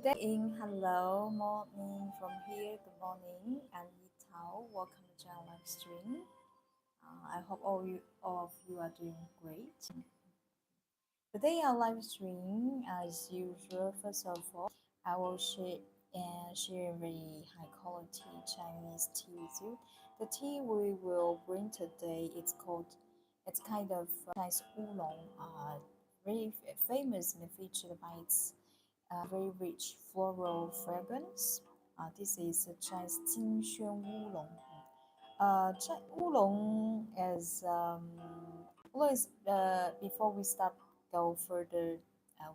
Today in hello morning from here. Good morning. I'm Yitao. Welcome to our live stream. I hope all of you are doing great. Today our live stream, as usual. First of all, I will share very high quality Chinese tea with you. The tea we will bring today, it's kind of Chinese oolong. Very famous and featured by its very rich floral fragrance. This is a Chinese Xuan Oolong. Oolong is before we start go further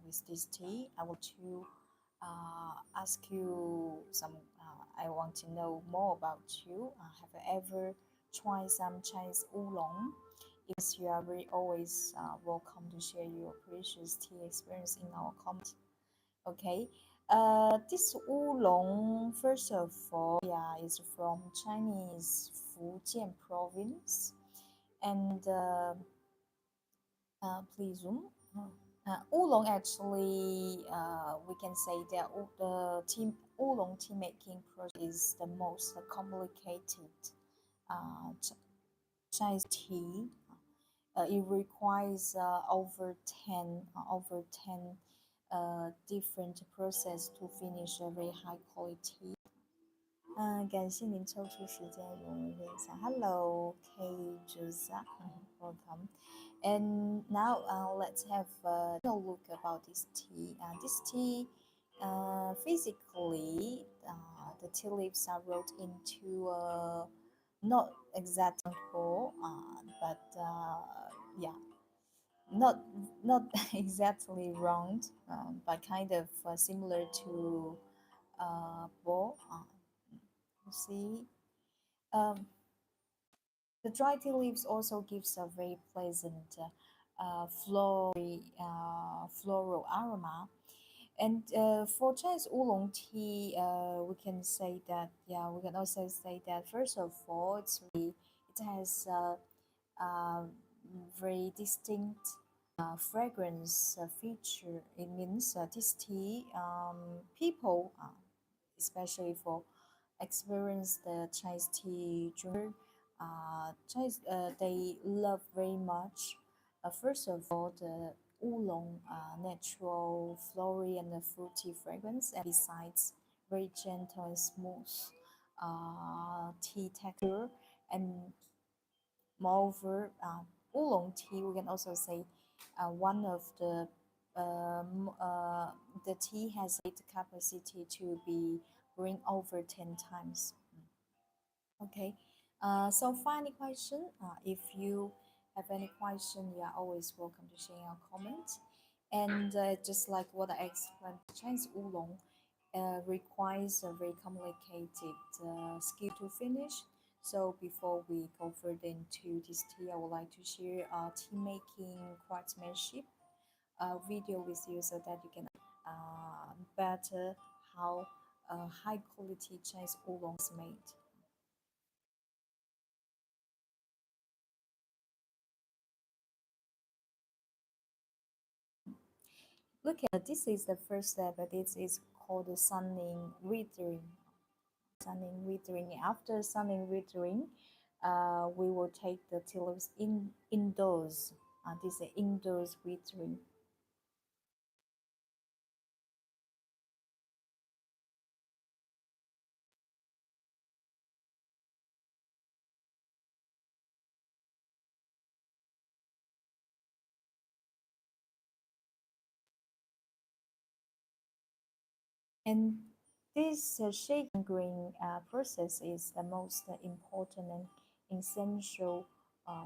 with this tea, I want to ask you some. I want to know more about you. Have you ever tried some Chinese oolong? If you are very always welcome to share your precious tea experience in our comment. Okay. This oolong, first of all, yeah, is from Chinese Fujian province, and please zoom. Oolong actually, we can say that the oolong tea making process is the most complicated Chinese tea. It requires over ten different process to finish a very high quality. 感谢您抽出时间与我们分享。Hello, K. Welcome. And now let's have a look about this tea. This tea, physically, the tea leaves are rolled into not exact hole, but yeah, not not exactly round, but kind of similar to ball. You see, um, the dry tea leaves also gives a very pleasant floral aroma. And for Chinese oolong tea, we can say that, yeah, we can also say that first of all, it has a very distinct fragrance feature. It means this tea, people, especially for experienced Chinese tea drinker, they love very much. First of all, the oolong natural floral and fruity fragrance, and besides very gentle and smooth tea texture, and moreover, oolong tea we can also say one of the tea has the capacity to be brewing over 10 times. Okay, so final question. If you have any question, you are always welcome to share your comment. And just like what I explained, Chinese oolong requires a very complicated skill to finish. So before we go further into this tea, I would like to share tea making craftsmanship video with you so that you can better how high quality Chinese oolong is made. Look at this is the first step, but this is called the sunning withering. Sunning withering. After sunning withering, we will take the tea leaves indoors. This is indoors withering. And this shaking green process is the most important and essential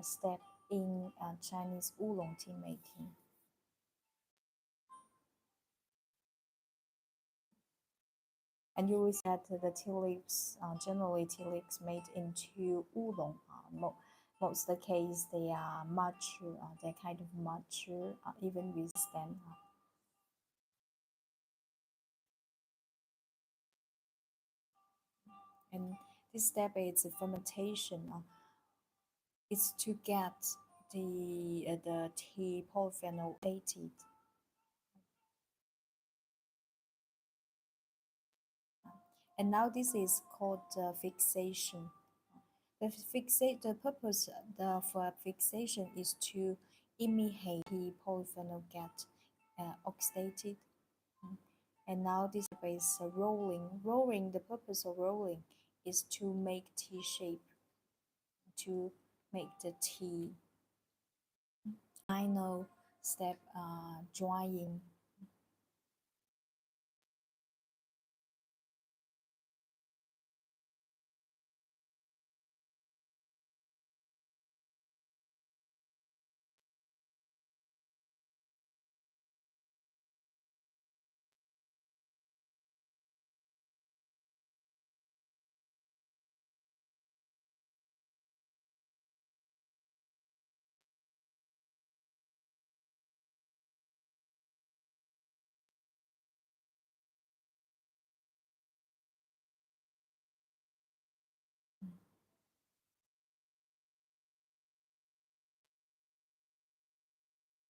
step in Chinese oolong tea making. And you will see that the tea leaves, generally tea leaves made into oolong, most of the case they are mature, they're kind of mature, even with stem. And this step is fermentation. Is to get the tea polyphenol dated. And now this is called fixation. The purpose for fixation is to imitate the polyphenol get oxidated. Mm. And now this is rolling. Rolling, the purpose of rolling is to make tea shape, to make the tea. Final step, drying.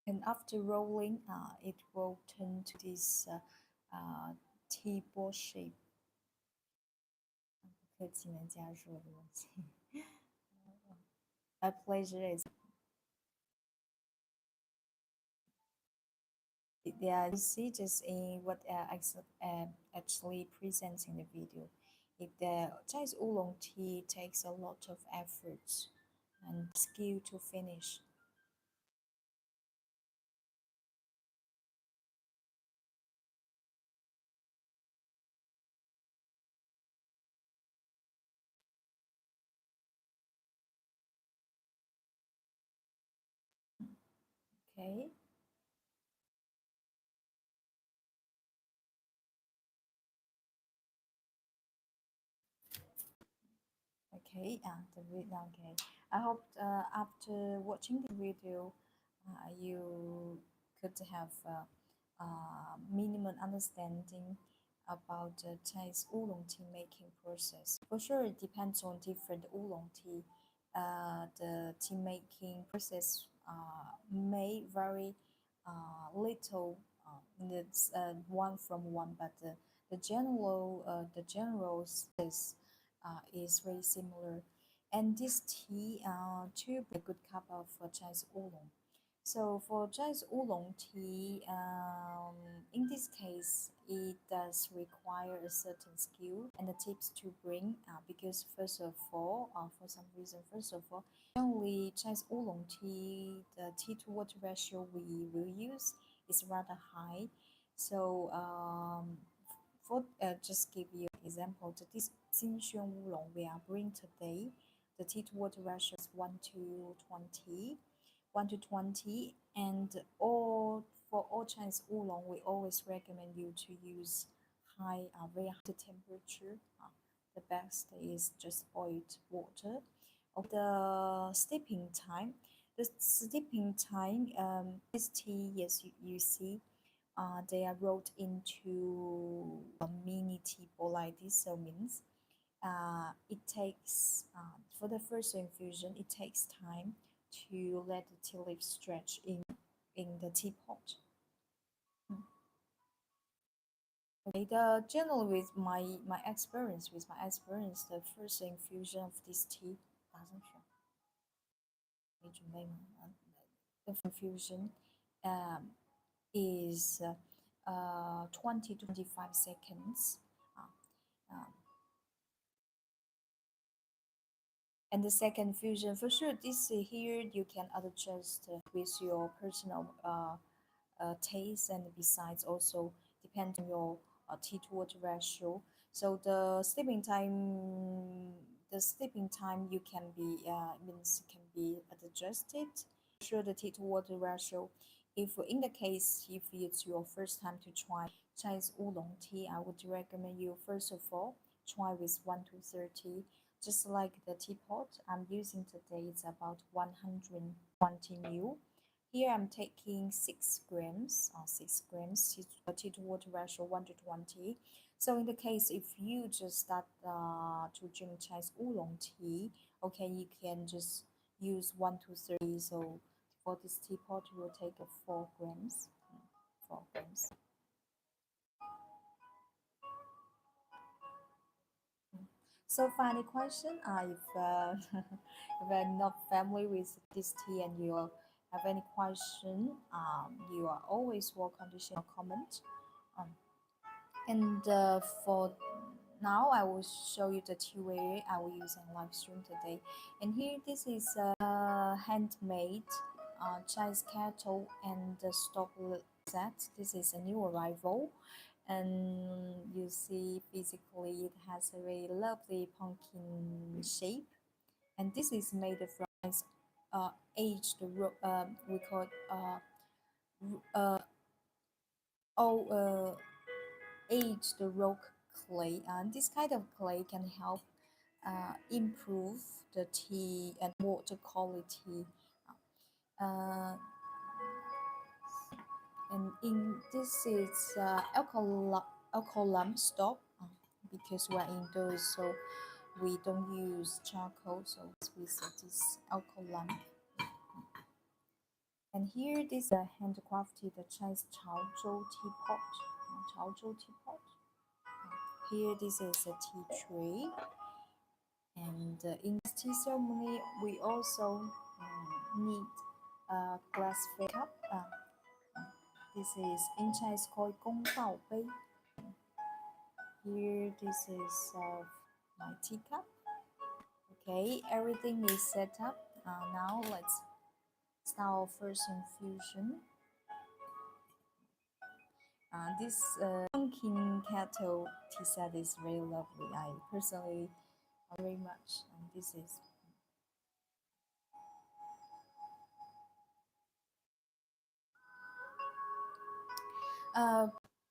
And after rolling, it will turn to this tea ball shape. 不客气能加入的东西。My pleasure is yeah. You see, just in what actually presents in the video, if the Chinese oolong tea takes a lot of effort and skill to finish. Okay. Okay, the video. Okay, I hope after watching the video, you could have minimum understanding about the Chinese oolong tea making process. For sure, it depends on different oolong tea. The tea making process may vary little. It's one from one, but the general is very similar. And this tea, to be a good cup of Chinese oolong. So for Chinese oolong tea, in this case, it does require a certain skill and the tips to bring. Because first of all, for some reason, first of all, generally Chinese oolong tea, the tea to water ratio we will use is rather high. So for just give you an example, this Xuan oolong we are brewing today, the tea to water ratio is 1 to 20. 1 to 20, and all for all Chinese oolong we always recommend you to use very high temperature. The best is just boiled water. The steeping time, this tea, yes, you see, they are rolled into a mini tea ball like this. So means it takes for the first infusion, it takes time to let the tea leaf stretch in the teapot. Okay, the generally with my experience, the first infusion of this tea 打上去，没准备吗？ the infusion um, is 20 to 25 seconds. Um, and the second fusion, for sure, this here you can adjust with your personal taste, and besides also depends on your tea to water ratio. So the sleeping time you can be means can be adjusted. Sure, the tea to water ratio. If in the case if it's your first time to try Chinese oolong tea, I would recommend you first of all try with 1 to 30. Just like the teapot I'm using today, it's about 120 ml. Here I'm taking 6 grams, 6 grams tea to water ratio 1 to 20. So in the case if you just start to drink Chinese oolong tea, okay, you can just use 1 to 30. So for this teapot, you will take 4 grams. 4 grams. So funny question. If if I'm not familiar with this tea and you have any question, you are always welcome to share a comment. Um, and for now, I will show you the tea way I will use in live stream today. And here, this is a handmade Chinese kettle and the stop set. This is a new arrival, and you see physically it has a very lovely pumpkin shape. And this is made from aged we call it oh aged rock clay, and this kind of clay can help improve the tea and water quality. Uh, and in this is alcohol stop because we're indoors, so we don't use charcoal, so we set this alcohol lamp. And here this handcrafted Chinese Chaozhou teapot. Chaozhou teapot. Here this is a tea tray, and in this tea ceremony we also need a glass filled cup. This is in Chinese called 公道杯. Here this is my teacup. Okay, everything is set up. Now let's start our first infusion. This pumpkin kettle tea set is very lovely. I personally very much. And this is uh,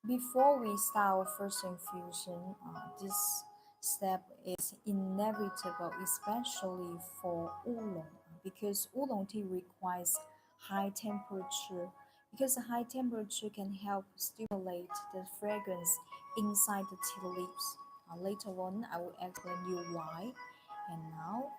before we start our first infusion. This step is inevitable, especially for oolong, because oolong tea requires high temperature. Because the high temperature can help stimulate the fragrance inside the tea leaves. Later on, I will explain you why. And now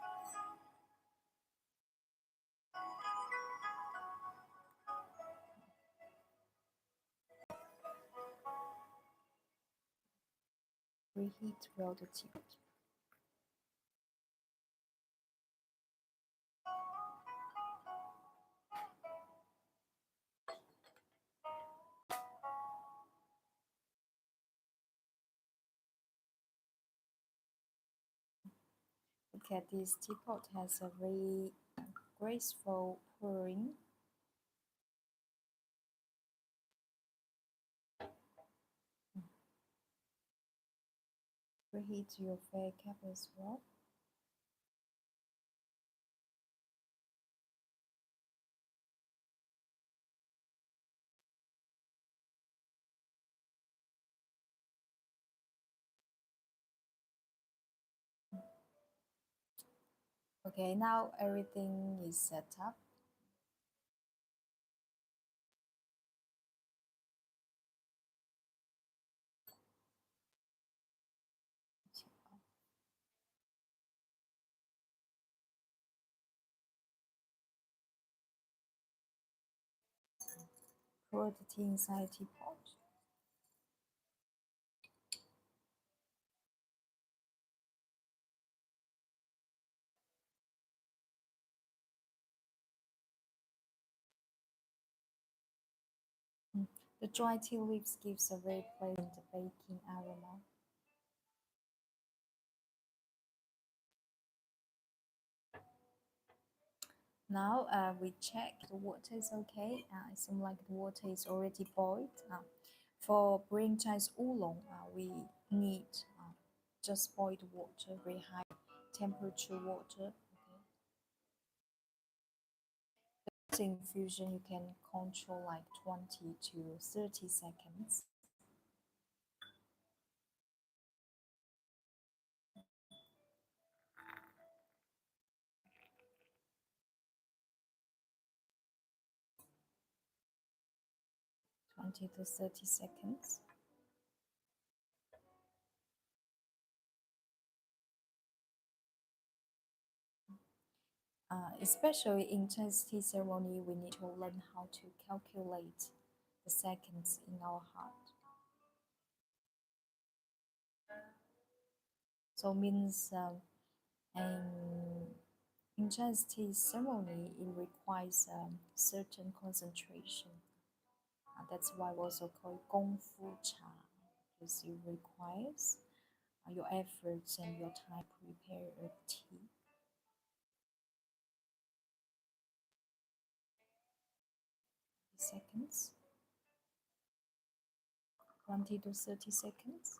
reheat well the tea. Look at this teapot has a very graceful pouring. Reheat your fair cap as well. Okay, now everything is set up. Pour the tea inside teapot. The dry tea leaves gives a very pleasant baking aroma. Now we check the water is okay. It seems like the water is already boiled. For brewing Chinese oolong, we need just boiled water, very high temperature water. Okay. The infusion you can control like 20 to 30 seconds. 20 to 30 seconds. Especially in Chinese tea ceremony, we need to learn how to calculate the seconds in our heart. So means and in Chinese tea ceremony, it requires certain concentration. That's why we also call it Gong Fu Cha, because it requires your efforts and your time to prepare a tea. Seconds, 20 to 30 seconds.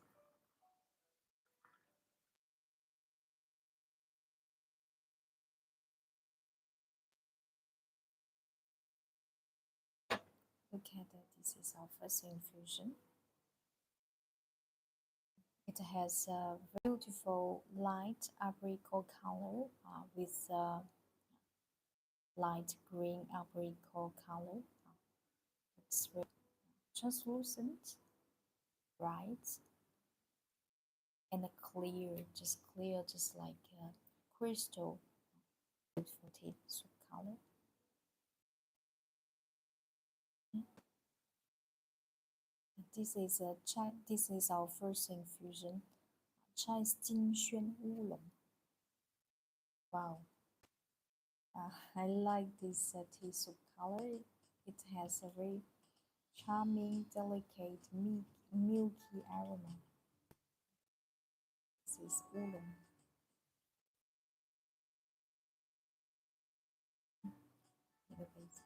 Okay, that this is our first infusion. It has a beautiful light apricot color with light green apricot color. It's very translucent, bright, and clear, just like crystal. Beautiful tea soup color. This is our first infusion. Chinese Xuan Oolong. Wow, I like this tea soup color. It has a very charming, delicate, milky aroma. This is Oolong. The base.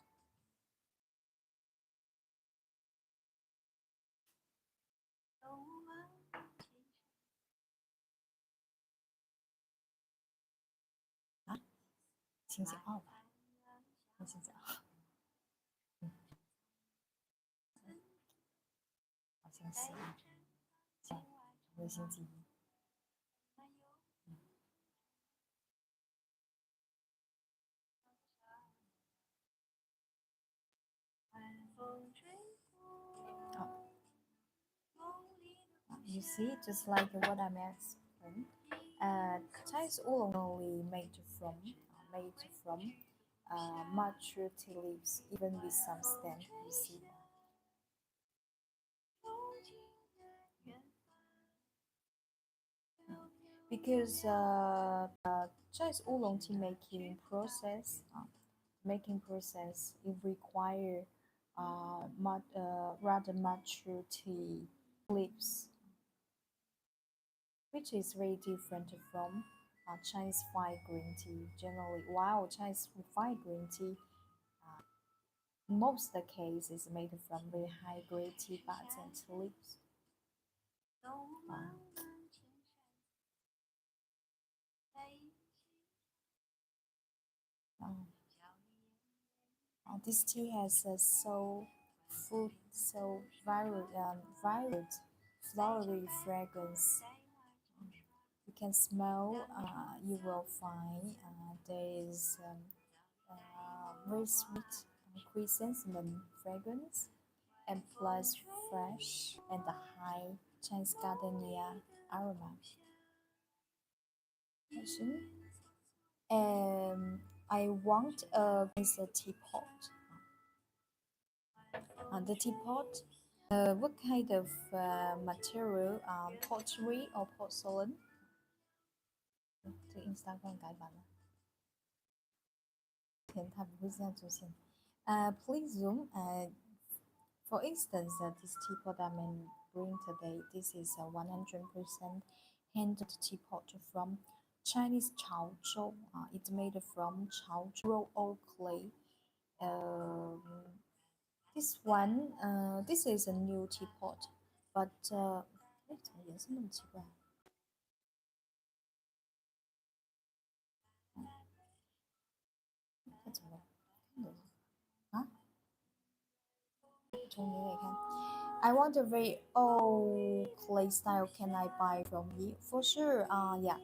啊，星期二吧，星期二，嗯，好像是啊，下个星期一。好，you see, just like what I mentioned, Chinese oolong only made from mature tea leaves, even with some stem. You see, because Chinese oolong tea making process it require rather mature tea leaves, which is very different from Chinese fine green tea. Generally, while Chinese fine green tea, most the case is made from very high grade tea buds and tea leaves. Um, this tea has a so varied flowery fragrance. You can smell. You will find there is very sweet chrysanthemum fragrance and plus fresh and high Chinese gardenia aroma. I want a teapot. The teapot. What kind of material? Pottery or porcelain? 这个 Instagram 改版了，前它不会这样出现。Please zoom. For instance, this teapot I may bring today. This is a 100% hand teapot from Chinese Chaozhou. It's made from Chaozhou oak clay. Um, this is a new teapot, but 哎，怎么颜色那么奇怪？它怎么了？看懂了啊？从你来看。I want a very old clay style. Can I buy from you? For sure. Yeah.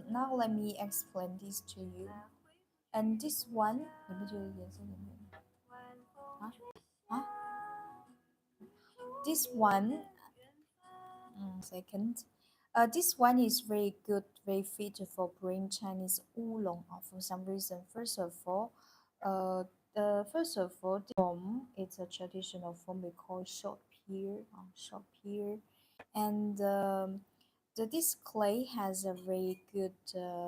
Now let me explain this to you. And this one, 你不觉得颜色有点啊啊 this one, second. This one is very good, very fit for brewing Chinese oolong. For some reason, uh, the form it's a traditional form we call short pear, and This clay has a very good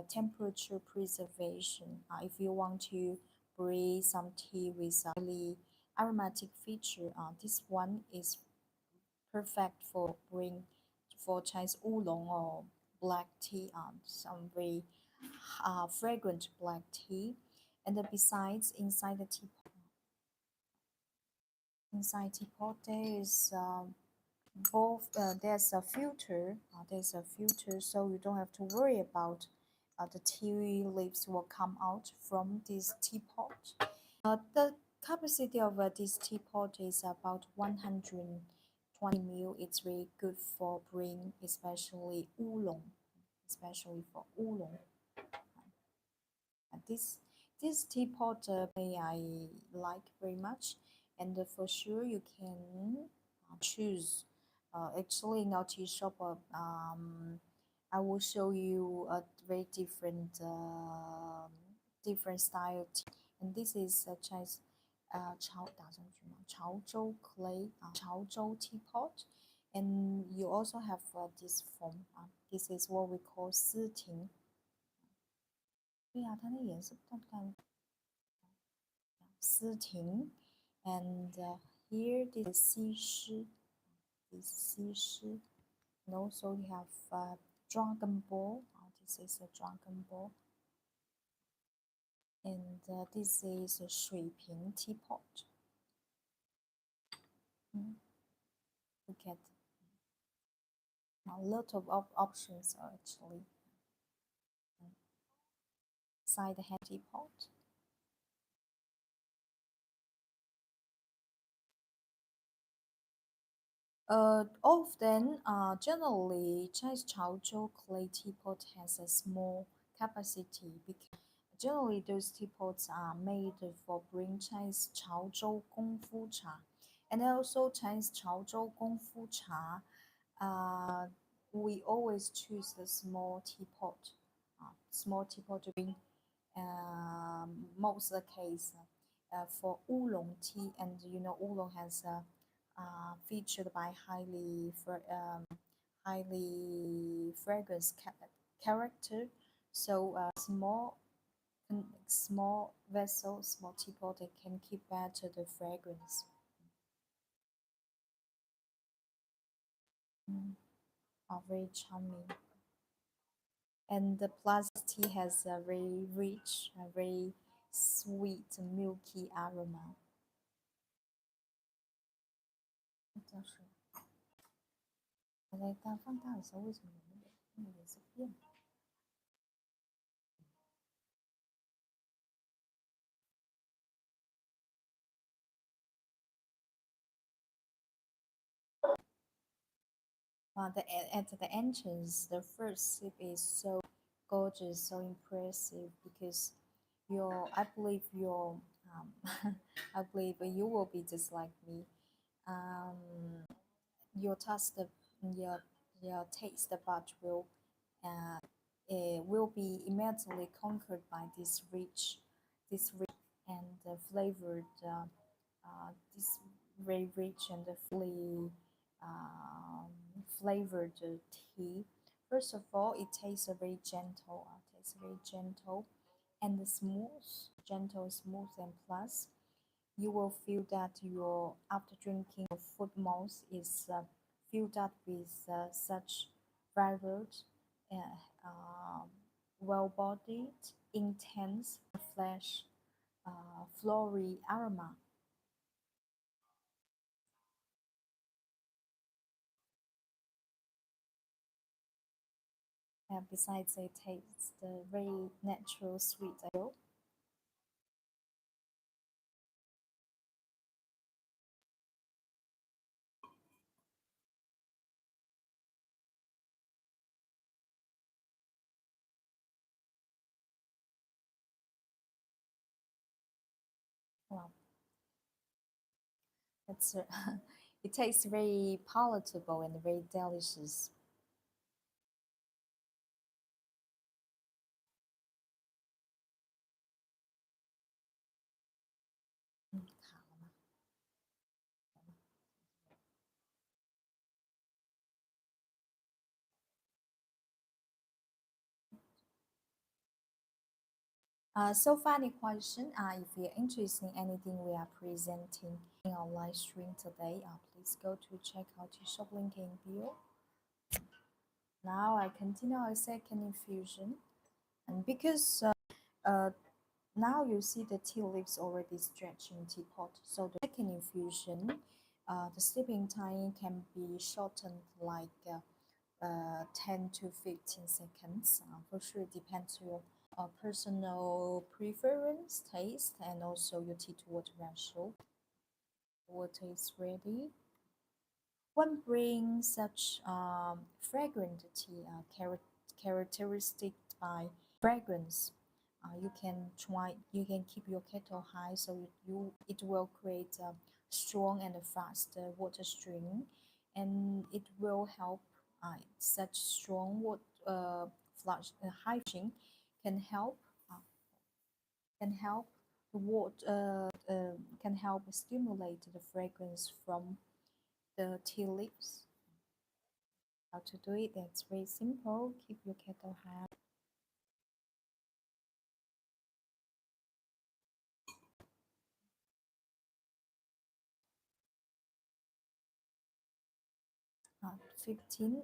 temperature preservation. If you want to brew some tea with a highly aromatic feature, this one is perfect for brewing for Chinese oolong or black tea, some very fragrant black tea. And besides, inside teapot there is both there's a filter. So you don't have to worry about the tea leaves will come out from this teapot. The capacity of this teapot is about 120 ml. It's very good for brewing, especially for oolong. And this teapot I like very much, and for sure you can choose. Actually, in our tea shop, I will show you a very different style tea. And this is such as 潮州 clay, 潮州 teapot, and you also have this form. This is what we call 丝婷。对呀，它那颜色不太丝婷，and here this is 西施，and also you have dragon ball. This is a dragon ball, and this is a 水瓶 teapot. Look at a lot of options actually. Side head teapot. Often, generally, Chinese Chaozhou clay teapot has a small capacity because generally those teapots are made for brewing Chinese Chaozhou Gongfu Cha, and also Chinese Chaozhou Gongfu Cha. We always choose the small teapot to bring most of the case for oolong tea, and you know oolong has featured by highly fragrance character. So small vessel, small teapot, they can keep better the fragrance. Are very charming. And the plus tea has a very rich, a very sweet, milky aroma. 这是我在放大的时候为什么有那个颜色变了？At the entrance, the first sip is so gorgeous, so impressive because I believe I believe you will be just like me. Um, your taste, your taste bud uh, will be immediately conquered by this rich and flavored, this very rich and fully flavored tea. First of all, it tastes very gentle. Tastes very gentle and smooth, gentle, smooth, and plus you will feel that your after drinking your food mouth is filled up with such vibrant, uh, um, well-bodied, intense, fresh, floral aroma. Besides, it tastes the very natural sweet. Wow, it's it tastes very palatable and very delicious. 卡了吗？ So funny question. If you're interested in anything we are presenting in our live stream today, please go to check out the shop link in bio. Now I continue our second infusion, and because uh, now you see the tea leaves already stretching teapot, so the second infusion, the sleeping time can be shortened like 10 to 15 seconds. For sure, it depends on your personal preference, taste, and also your tea to water ratio. Water is ready. One brings such fragrant tea, characteristic by fragrance. You can keep your kettle high, so it will create a strong and a fast water stream, and it will help. Such strong water flush high flushing can help uh, can help the water can help stimulate the fragrance from the tea leaves. How to do it? That's very simple. Keep your kettle high. 15,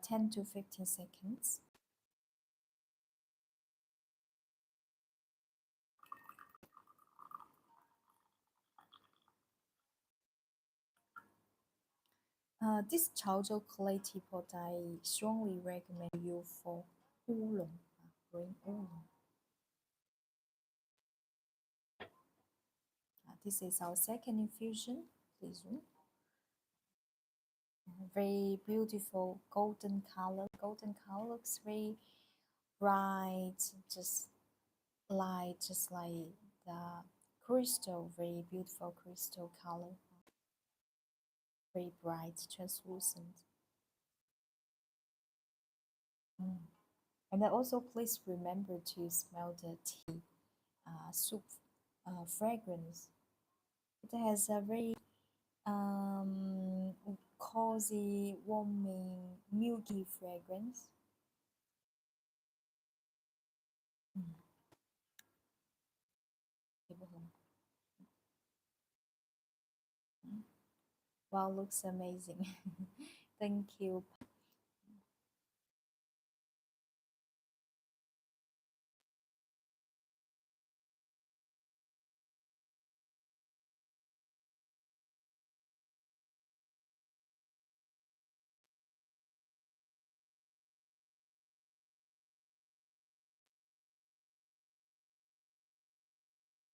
10 to 15 seconds. This Chaozhou clay teapot I strongly recommend you for Oolong, green Oolong. This is our second infusion. Please, very beautiful golden color. Golden color looks very bright, just like the crystal. Very beautiful crystal color. Very bright, translucent. Mm. And then also please remember to smell the tea soup fragrance. It has a very cozy, warming, milky fragrance. Mm. Wow, looks amazing. Thank you.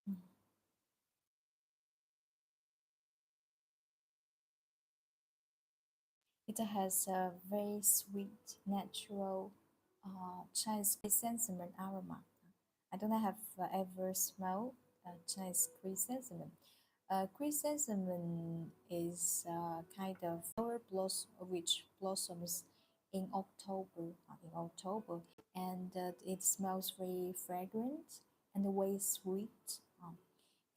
Mm. It has a very sweet, natural Chinese chrysanthemum aroma. I don't have ever smelled Chinese chrysanthemum. Chrysanthemum is kind of flower which blossoms in October, and it smells very fragrant and very sweet.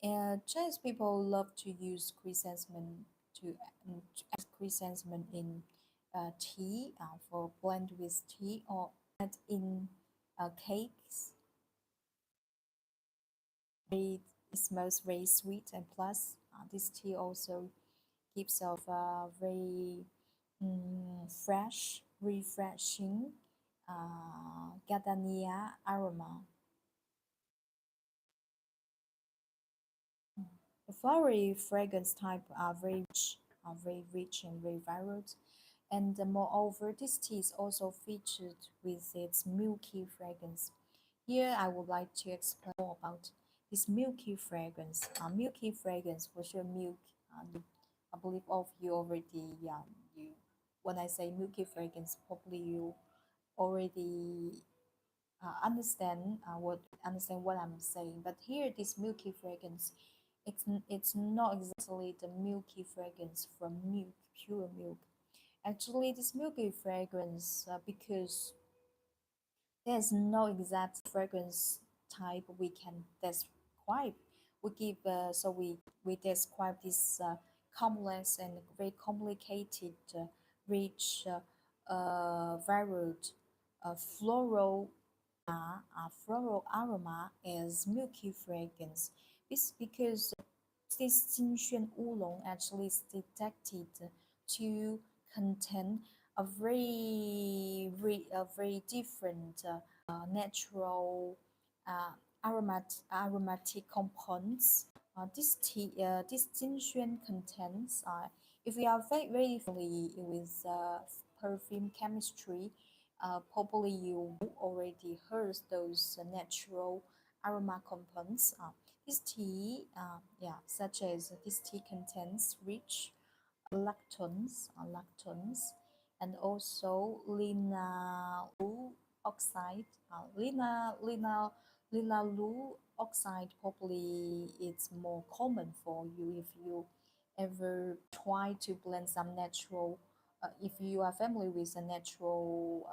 Chinese people love to use to add chrysanthemum in tea for blend with tea or add in cakes. It smells very sweet, and plus this tea also gives off a very fresh, refreshing gardenia aroma. The flowery fragrance type are very rich and very varied. And moreover, this tea is also featured with its milky fragrance. Here, I would like to explain more about this milky fragrance. Milky fragrance, for sure, milk. I believe all of you already, you. When I say milky fragrance, probably you already understand what I'm saying. But here, this milky fragrance, it's not exactly the milky fragrance from milk, pure milk. Actually, this milky fragrance, because there's no exact fragrance type we can describe. We give we describe this complex and very complicated, rich, varied, floral floral aroma is milky fragrance. It's because this Xinxuan Oolong actually is detected to contain a very different natural uh, aromatic compounds. This Xinxuan contains, if we are very familiar with perfume chemistry, probably you already heard those natural aroma compounds. This tea, such as this tea contains rich lactones, and also linalu oxide. Linalu oxide probably it's more common for you if you ever try to blend some natural. If you are familiar with a natural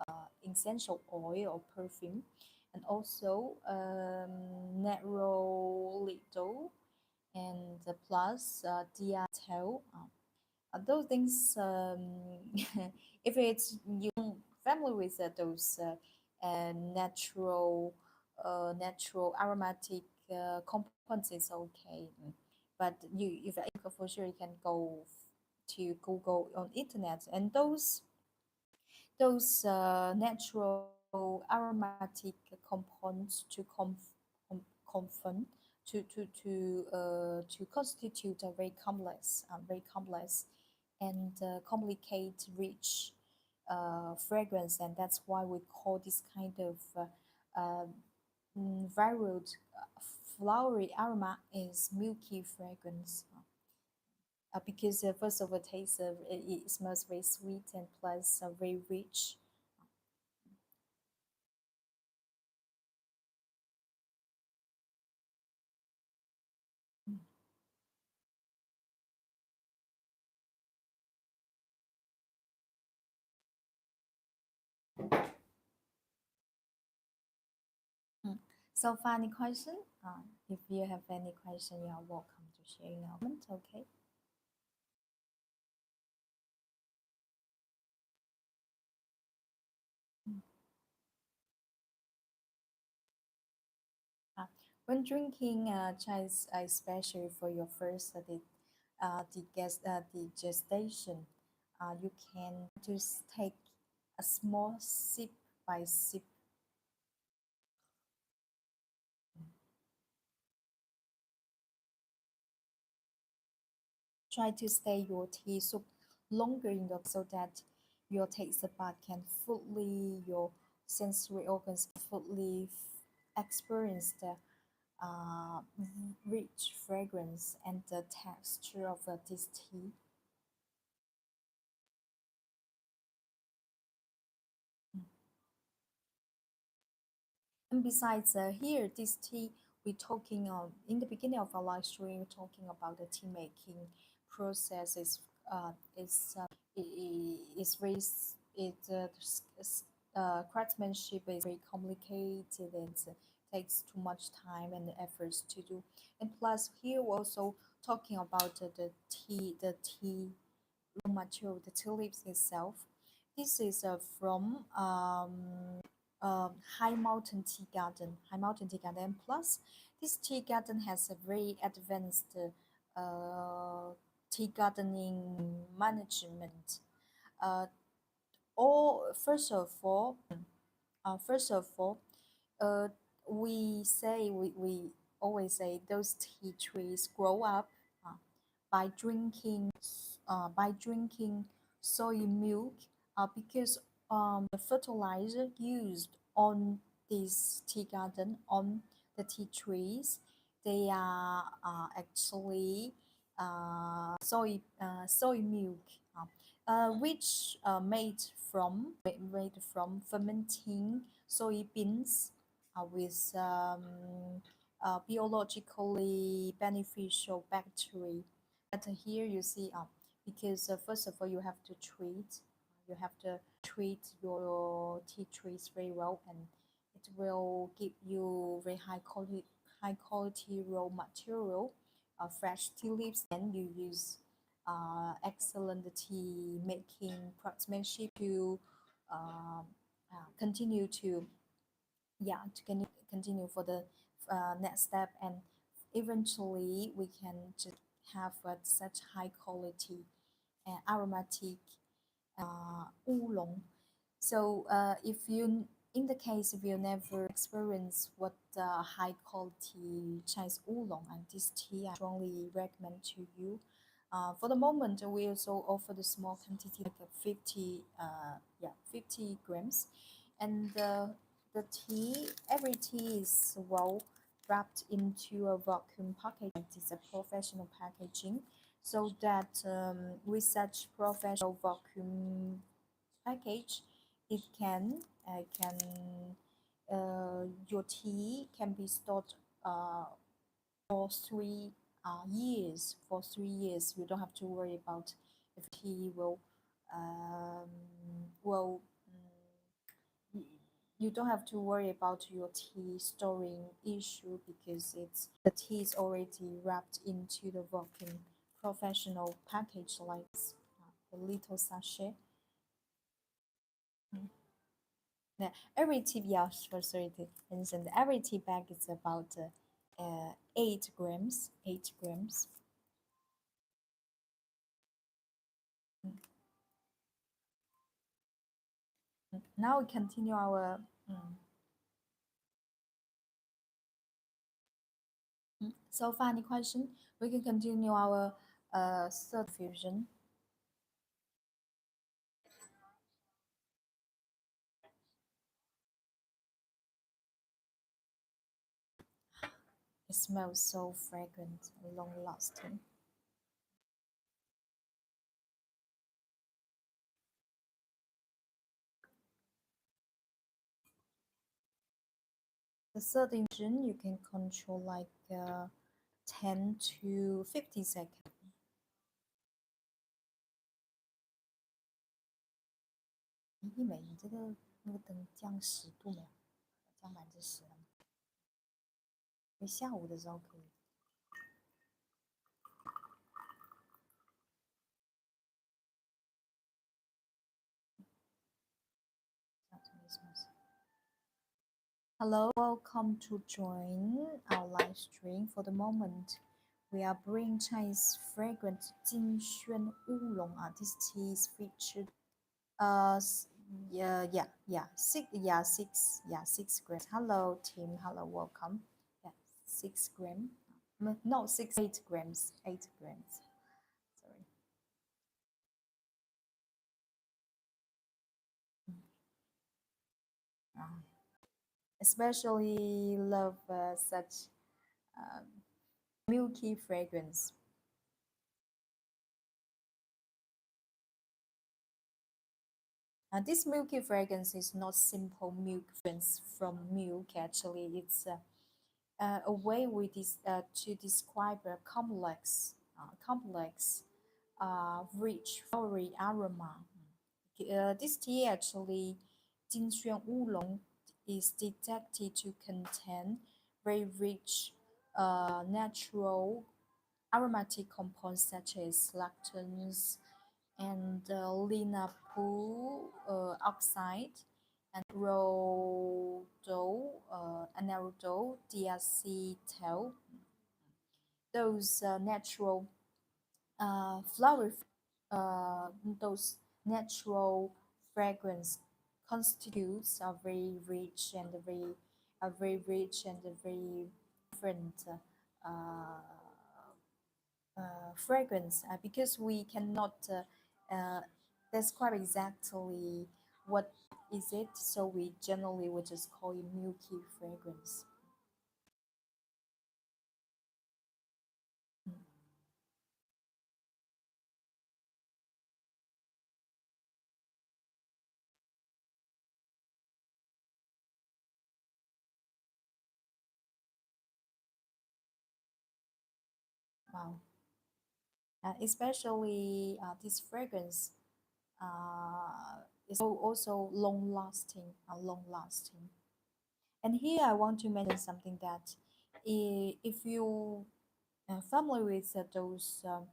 essential oil or perfume, and also nerolito and plus diatel. Those things, if it's you family with those natural aromatic compounds, it's okay. But you, if for sure, you can go to Google on internet, and those natural aromatic compounds confirm to constitute a very complex and complicate rich fragrance, and that's why we call this kind of varied flowery aroma is milky fragrance. Because first of all, taste it smells very sweet and plus very rich. Mm. So, final question. If you have any question, you are welcome to share in a comment. Okay. Mm. Uh, when drinking chai, especially for your first the gestation, you can just take a small sip by sip. Try to stay your tea soup longer in the so that your taste bud can fully your sensory organs fully experience the uh, rich fragrance and the texture of this tea. And besides, here, this tea, we're talking in the beginning of our live stream, we're talking about the tea making process is very, it, craftsmanship is very complicated and takes too much time and efforts to do. And plus, here we're also talking about the tea raw material, the tea leaves itself. This is from High Mountain Tea Garden. And plus, this tea garden has a very advanced tea gardening management. Uh, or first of all, uh, we always say those tea trees grow up uh, by drinking soy milk because the fertilizer used on this tea garden on the tea trees they are actually soy milk which made from fermenting soybeans with biologically beneficial bacteria. But here you see, because first of all you have to treat your tea trees very well, and it will give you very high quality raw material, fresh tea leaves. Then you use excellent tea making craftsmanship to continue to yeah, to continue for the next step, and eventually we can just have such high quality and aromatic oolong. So if you, in the case if you never experience what high quality Chinese oolong and this tea, I strongly recommend to you. For the moment, we also offer the small quantity like 50 grams, and the tea, every tea is well wrapped into a vacuum package. It is a professional packaging, so that with such professional vacuum package, it can your tea can be stored uh, for 3 years. For 3 years, you don't have to worry about if tea um, will y- you don't have to worry about your tea storing issue because it's the tea is already wrapped into the vacuum professional package like this, a little sachet. Mm. Yeah, every tea, yeah, sorry to mention, every tea bag is about 8 grams. 8 grams. Mm. Now we continue our. Mm. So, for any question, we can continue our third fusion. It smells so fragrant and long lasting. The third infusion you can control like 10 to 50 seconds. 一美，你这个那个灯降10度没有？降10%了吗？因为下午的时候可以。Hello, welcome to join our live stream. For the moment, we are bringing Chinese fragrant Xuan Oolong. This tea is featured. Yeah, 6 grams. Hello, team. Hello, welcome. Yeah, 6 gram. No, 8 grams. 8 grams. Sorry. Uh, Especially love such um, milky fragrance. This milky fragrance is not simple milk fragrance from milk. Actually, it's a way to describe a complex, rich, flowery aroma. This tea actually, Jinxuan Oolong, is detected to contain very rich, natural aromatic compounds such as lactons and linapu oxide and anaerodol diacetyl. Those natural flower, those natural fragrance constitutes a very rich and very different fragrance because we cannot describe exactly what is it, so we generally would just call it milky fragrance. Mm. Wow. Especially this fragrance is also long lasting. And here I want to mention something that if you familiar with those uh,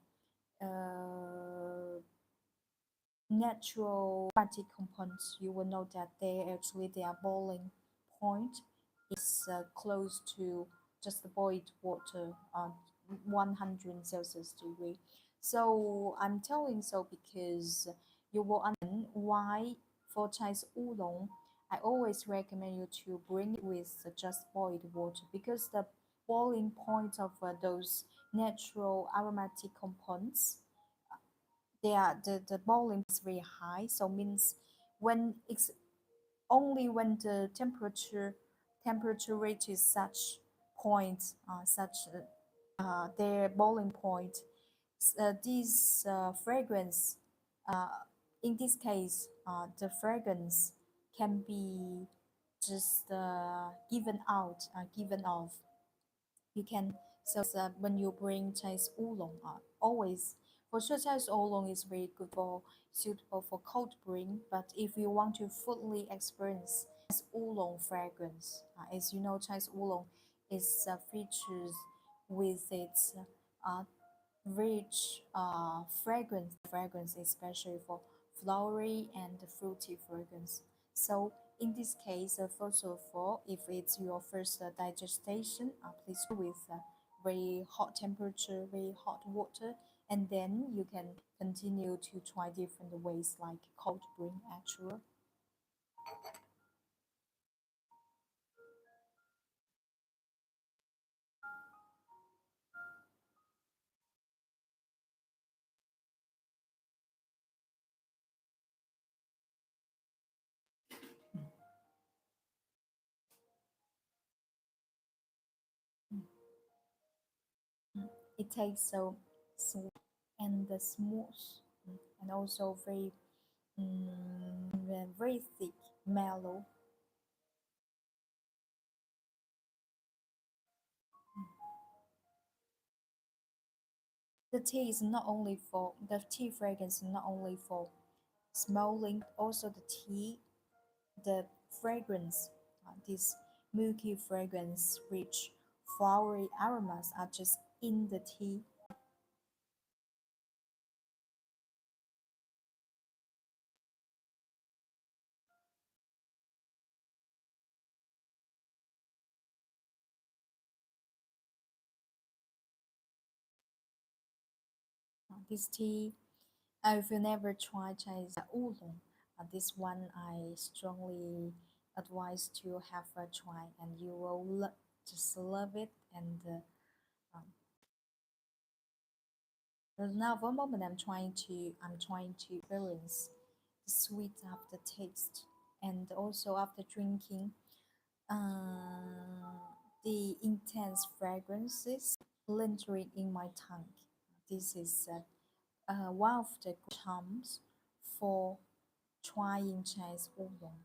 natural aromatic compounds, you will know that they are boiling point. is close to just the boiled water, 100 Celsius degree. So I'm telling so because you will understand why for Chinese oolong, I always recommend you to bring it with just boiled water because the boiling point of those natural aromatic compounds, they are the boiling is very high. So means when it's only when the temperature reaches such point, such their boiling point, these fragrance, uh, in this case, the fragrance can be just given out, given off. You can so when you bring Chinese oolong, always for sure Chinese oolong is very good for suitable for cold bring. But if you want to fully experience Chinese oolong fragrance, as you know, Chinese oolong is features with its rich fragrance, especially for flowery and fruity fragrance. So in this case, first of all, if it's your first digestion, please do with very hot temperature, very hot water, and then you can continue to try different ways like cold bring actual. It tastes so sweet and smooth, and also very very thick, mellow. The tea is not only for the tea fragrance is not only for smelling, also the tea, the fragrance, this milky fragrance, rich flowery aromas are just in the tea. This tea, if you never tried Chinese oolong, this one I strongly advise to have a try, and you will just love it. And um, now, for a moment, I'm trying to experience the sweet aftertaste, and also after drinking, uh, the intense fragrances lingering in my tongue. This is one of the charms for trying Chinese oolong.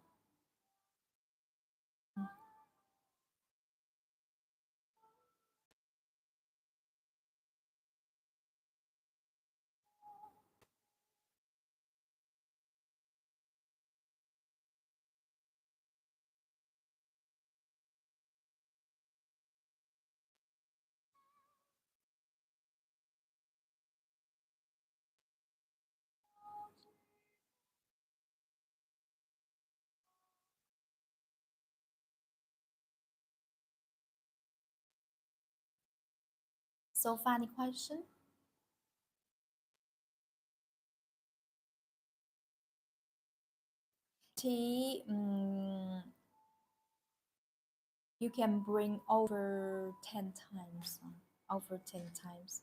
So, funny question. Tea, you can bring over 10 times. Over 10 times.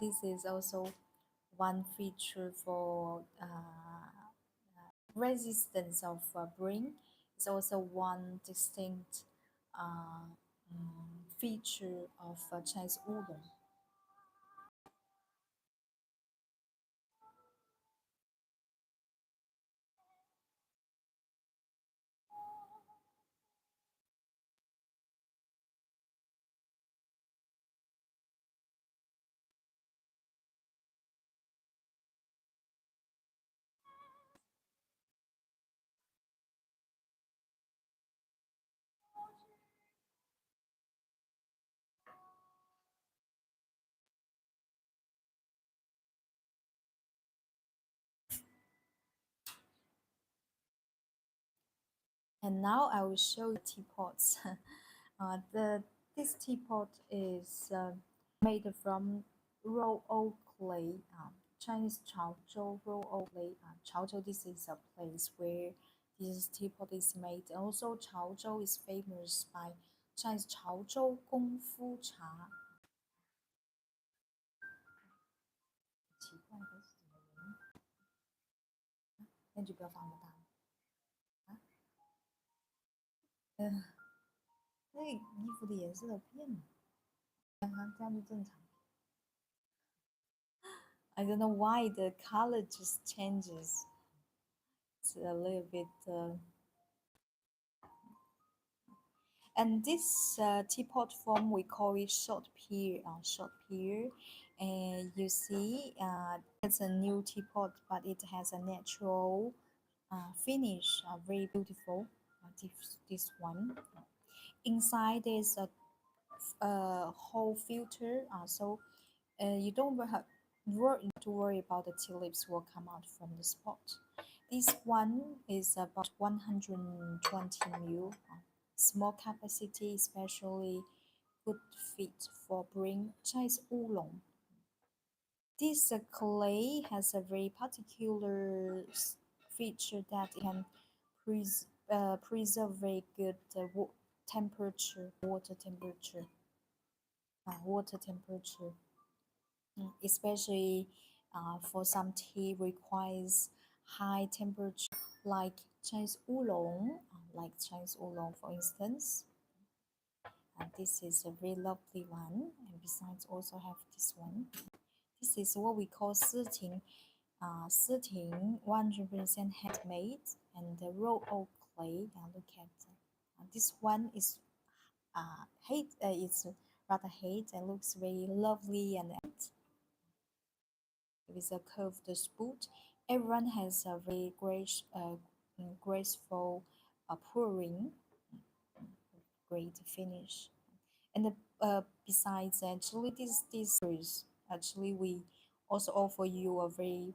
This is also one feature for resistance of brain. It's also one distinct uh, feature of Chinese oolong. And now I will show you teapots. The this teapot is made from raw oak clay. Chinese Chaozhou raw oak clay. Chaozhou, this is a place where this teapot is made. Also, Chaozhou is famous by Chinese 潮州功夫茶。奇怪的是怎么了？那就不要放那么大啊。那个衣服的颜色都变了，看看这样就正常。I don't know why the color just changes. It's a little bit. And this teapot form we call it short pier. Short pier, and you see, it's a new teapot, but it has a natural finish. Very beautiful. This one. Inside there's a whole filter. So you don't have to worry about the tulips will come out from the spot. This one is about 120 ml, small capacity, especially good fit for brewing Chinese oolong. This clay has a very particular feature that it can preserve very good temperature, water temperature. Especially for some tea requires high temperature, like Chinese oolong, for instance. And this is a very lovely one. And besides, also have this one. This is what we call 丝婷. 丝婷 100% handmade and the raw oak clay. Now look at this one is it's rather hate and looks very lovely and with a curved spout. Everyone has a very graceful pouring, great finish. And besides, actually, this series, actually, we also offer you a very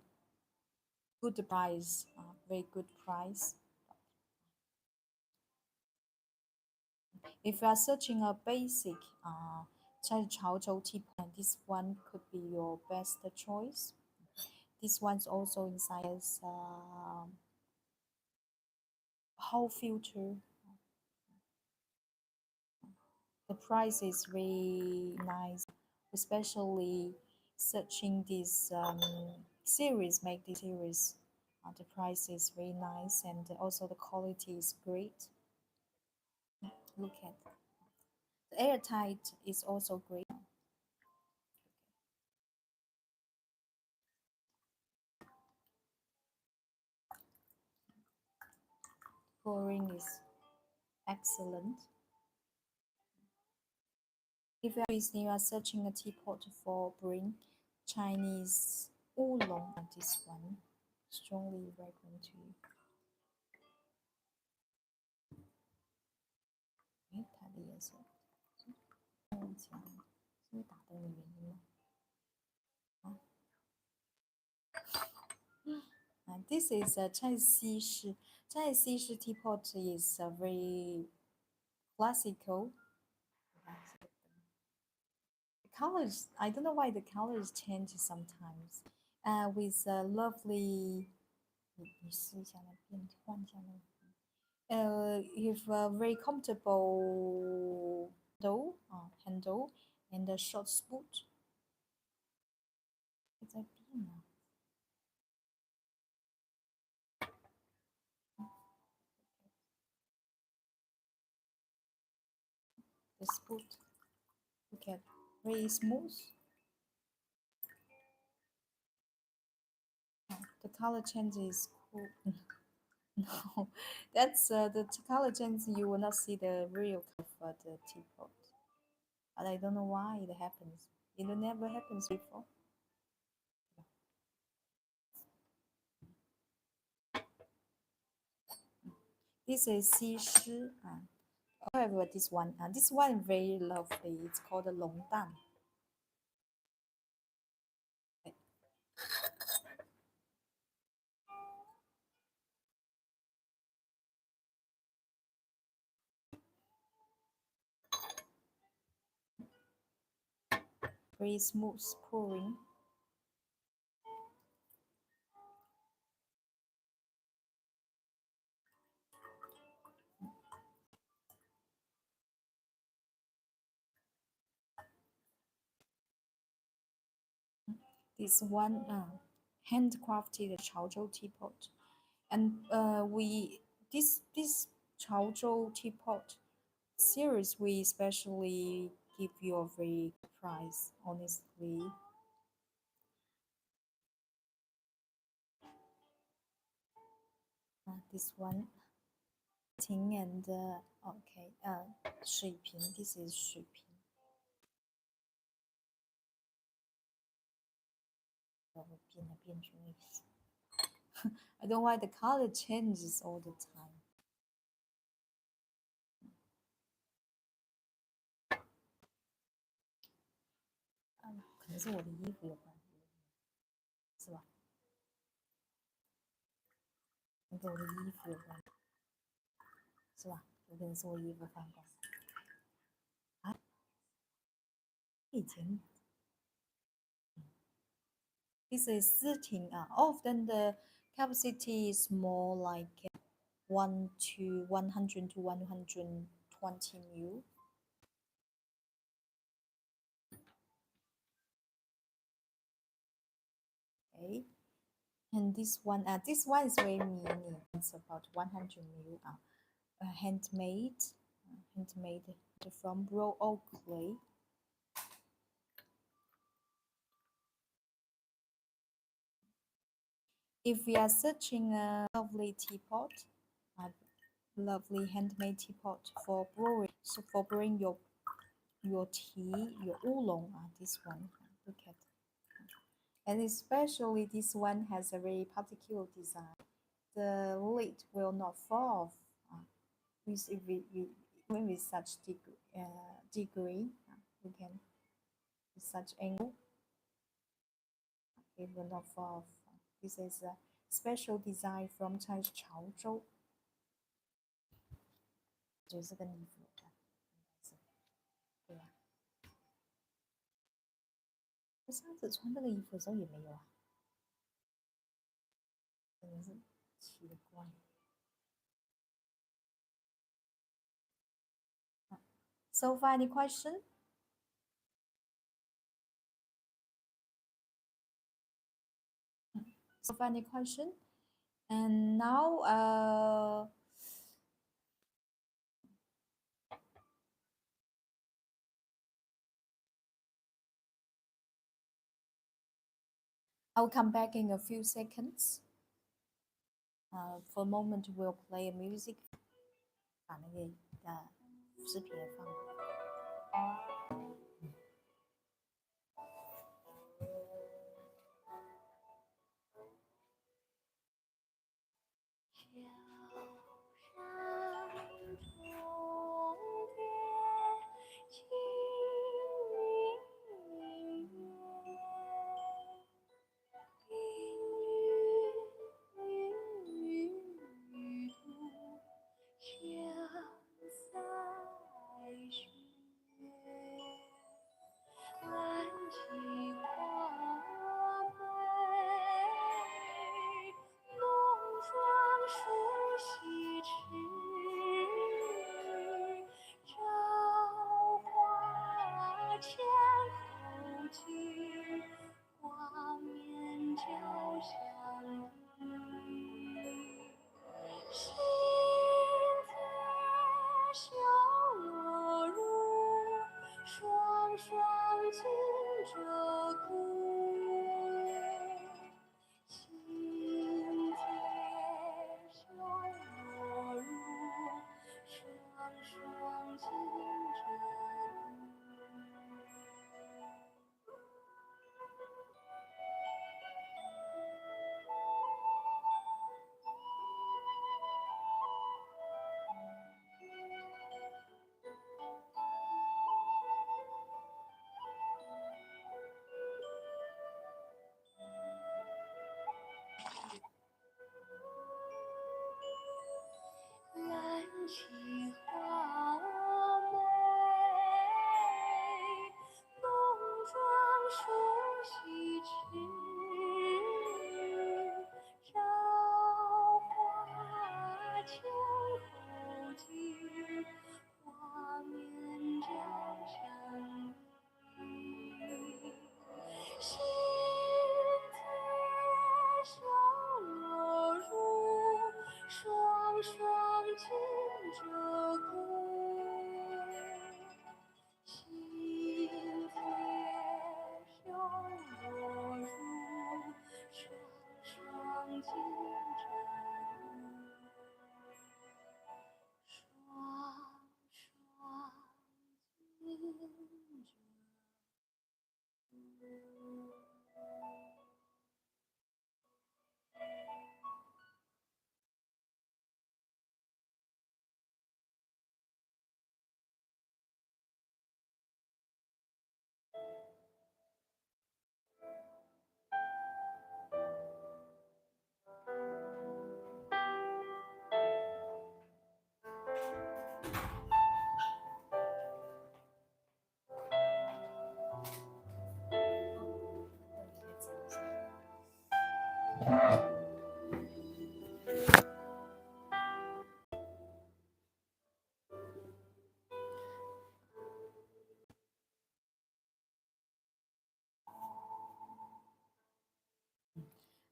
good price, very good price. If you are searching a basic Chinese Chaozhou tea, this one could be your best choice. This one's also inside as whole filter. The price is really nice, especially searching this series, make this series. The price is very nice and also the quality is great. Look at the airtight is also great. Pouring is excellent. If you are searching a teapot for brewing Chinese oolong, this one strongly recommend to you. 它的颜色忘记了，是因为打灯的原因吗？this is a Chinese 西式. Chinese 西式 teapot is a very classical. The colors, I don't know why the colors change sometimes. With a lovely, 你试一下来变换一下那个。With a very comfortable handle and a short spout. 在变啊。The spout. Look at very smooth. The color change is cool. No, that's the color change. You will not see the real color of the teapot. But I don't know why it happens. It never happens before. This is 西施. However, this one very lovely. It's called a 龙蛋. very smooth pouring. This one handcrafted Chaozhou teapot, and we this Chaozhou teapot series we especially give you a very good price. Honestly, this one Ting and okay 水瓶 this is 水瓶 I don't know why the color changes all the time. 可能是我的衣服有关，是吧？跟我的衣服有关，是吧？有可能是我衣服放光啊。以前 this is sitting. Often the capacity is more like 100 to 120 mil. Okay, and this one is very mini. It's about 100 mil. Handmade, handmade from raw oak clay. If we are searching a lovely teapot, a lovely handmade teapot for brewing, so for brewing your tea, your oolong, this one, look at, and especially this one has a very particular design. The lid will not fall off with such degree. You can with such angle, it will not fall off. This is a special design from Chinese Chaozhou. 就是跟衣服有关，对呀、我上次穿这个衣服的时候也没有啊，真的是奇怪。So far, any question? So far, any question? And now, I'll come back in a few seconds. For a moment, we'll play music. 把那个视频也放。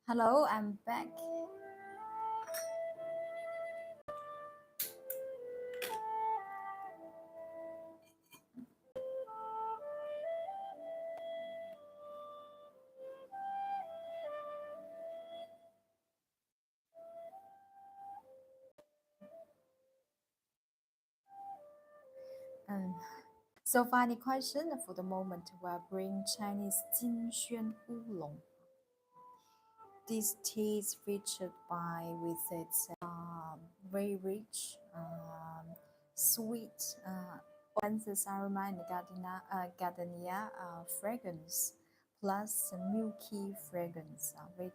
Hello, I'm back. Um, so funny question for the moment. We're bring Chinese Xuan Oolong. This tea is featured by with its very rich, sweet, offensive aroma and gardenia fragrance, plus a milky fragrance, very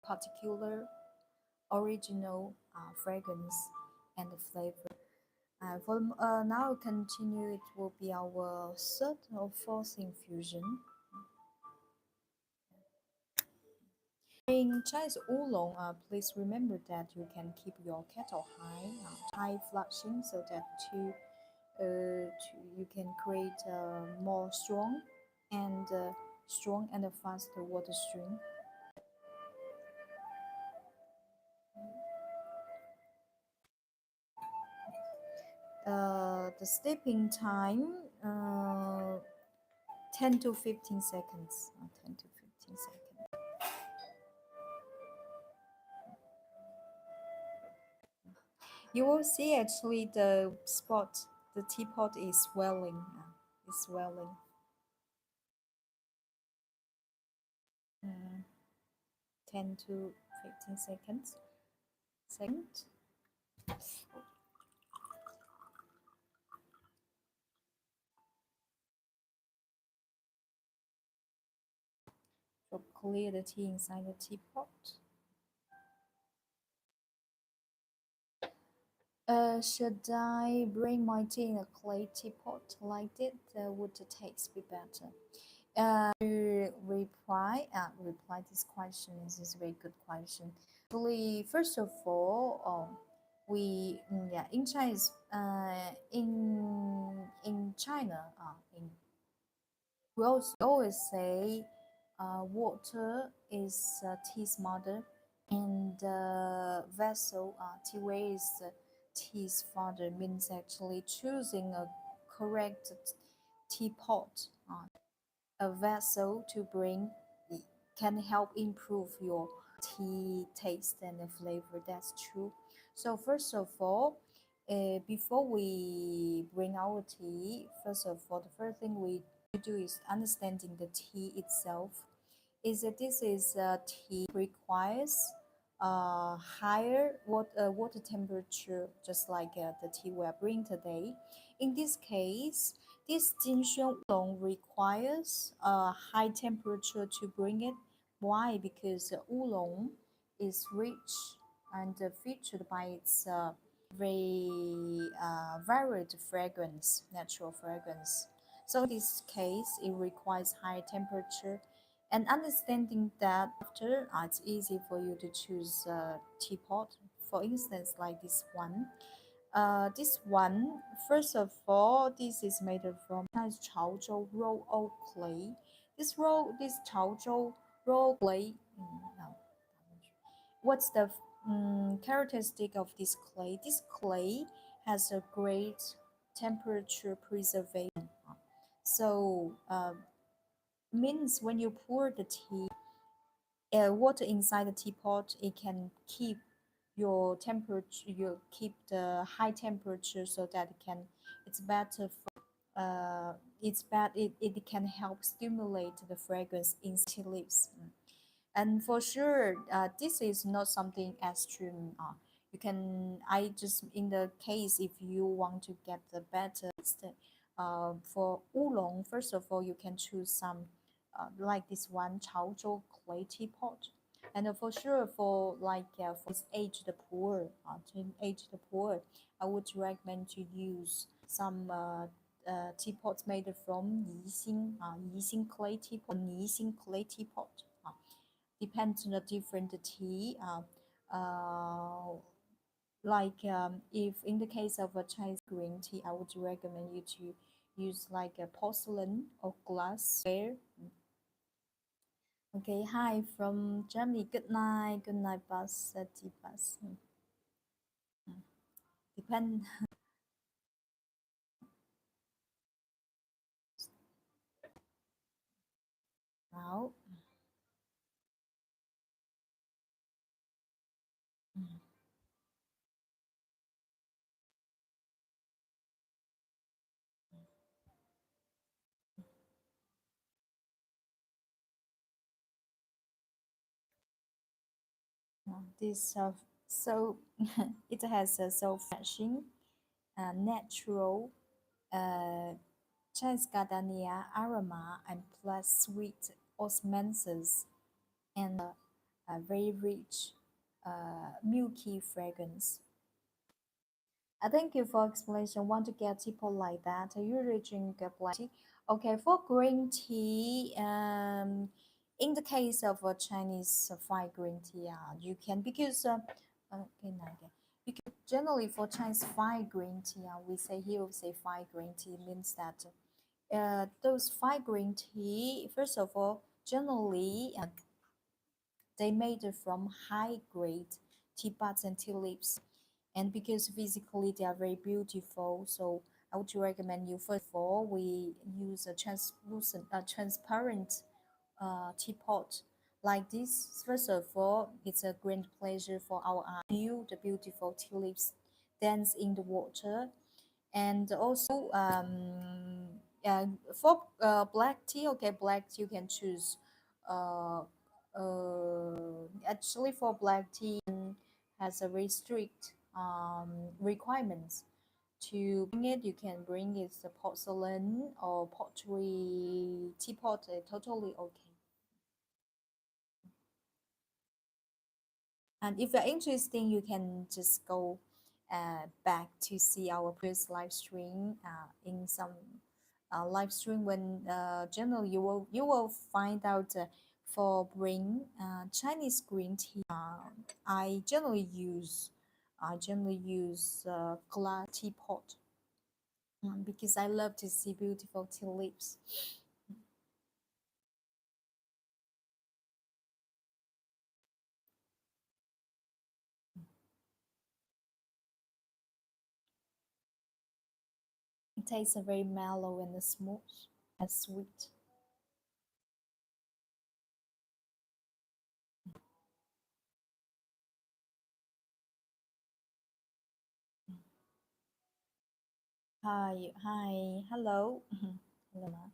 particular, original fragrance and flavor. For now, continue. It will be our third or fourth infusion. In Chinese oolong, please remember that you can keep your kettle high flushing, so that you can create a more strong and a faster water stream. The steeping time, 10 to 15 seconds. 10 to 15 seconds. You will see actually the teapot is swelling. It's swelling. Uh, 10 to 15 seconds. Second, drop clear the tea inside the teapot. Should I bring my tea in a clay teapot like it? Would the taste be better? To reply this question is a very good question. Actually, first of all, yeah, in Chinese in China in we always say water is tea's mother, and vessel tea is tea's father, means actually choosing a correct teapot, a vessel to bring can help improve your tea taste and the flavor. That's true. So first of all, before we bring our tea, first of all, the first thing we do is understanding the tea itself. Is that this is tea requires higher water temperature, just like the tea we are brewing today. In this case, this Jinshuan Oolong requires a high temperature to bring it. Why? Because oolong is rich and featured by its very varied fragrance, natural fragrance. So in this case, it requires high temperature. And understanding that after, it's easy for you to choose a teapot. For instance, like this one, first of all, this is made from Chaozhou raw oak clay. This Chaozhou raw clay. No, what's the characteristic of this clay? This clay has a great temperature preservation. So means when you pour the tea, water inside the teapot, it can keep your temperature, you keep the high temperature, so that it's better for it can help stimulate the fragrance in tea leaves. And for sure, this is not something extreme. You can, I just, in the case if you want to get the better for oolong, first of all, you can choose some like this one Chaozhou clay teapot. And for sure, for like for this aged poor, I would recommend to use some teapots made from Yixing clay teapot, depends on the different tea. Like if in the case of a Chinese green tea, I would recommend you to use like a porcelain or glassware. Okay, hi from Germany. Good night, bus, bus. Depend now. This so it has a so refreshing, natural, uh, Chinese gardenia aroma and plus sweet osmanthus and a very rich, milky fragrance. I thank you for explanation. Want to get people like that? I usually drink black tea. Okay, for green tea, in the case of a Chinese fried green tea, you can because okay, now again. Because generally for Chinese fried green tea, we say here we say fried green tea means that those fried green tea, first of all, generally they made it from high grade tea buds and tea leaves, and because physically they are very beautiful, so I would recommend you first of all we use a transparent teapot like this. First of all, it's a great pleasure for our eye view the beautiful tea leaves dance in the water. And also yeah, for black tea, okay, black tea you can choose uh, actually for black tea has a very strict requirements. To bring it, you can bring it the porcelain or pottery teapot, totally okay. And if you're interested, you can just go back to see our previous live stream in some live stream when generally you will find out for bring Chinese green tea. I generally use glass teapot because I love to see beautiful tea leaves. It tastes very mellow and smooth and sweet. Hi, hi, hello. Hello, Ma.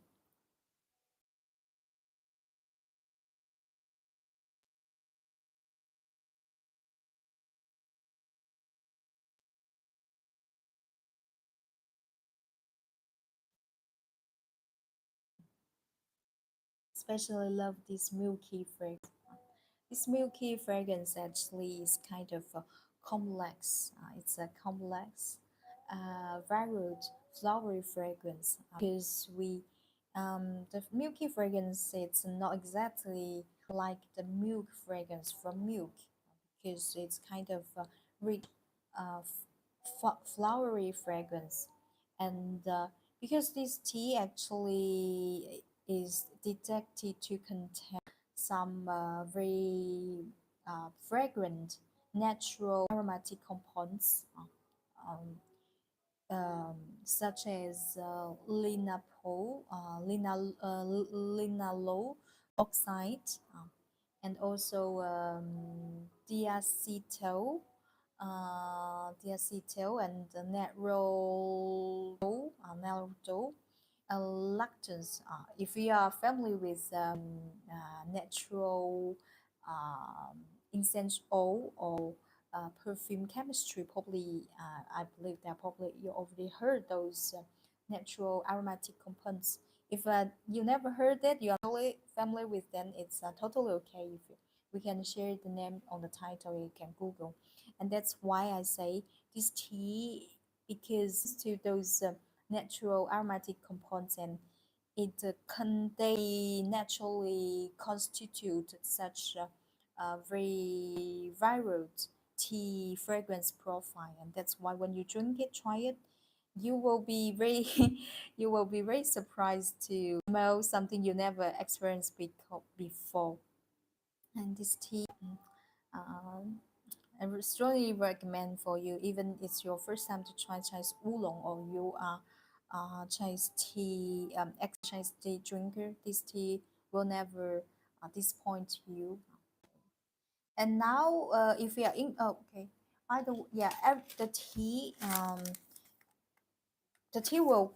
Especially love this milky fragrance. This milky fragrance actually is kind of complex. It's a complex, varied flowery fragrance because we the milky fragrance it's not exactly like the milk fragrance from milk because it's kind of rich flowery fragrance and because this tea actually is detected to contain some very fragrant natural aromatic compounds um, such as linalool oxide and also diacetyl and the netral lactose. If you are familiar with natural um, incense oil or perfume chemistry, probably I believe that probably you already heard those natural aromatic compounds. If you never heard it, you are totally familiar with them. It's totally okay. If you, we can share the name on the title, you can Google, and that's why I say this tea because to those natural aromatic compounds and they naturally constitute such a very varied tea fragrance profile, and that's why when you drink it, try it, you will be very you will be very surprised to smell something you never experienced before. And this tea, um, I would strongly recommend for you, even it's your first time to try Chinese oolong, or you are Chinese tea, ex-Chinese tea drinker. This tea will never disappoint you. And now, if we are in, oh, okay, either yeah, the tea, the tea will,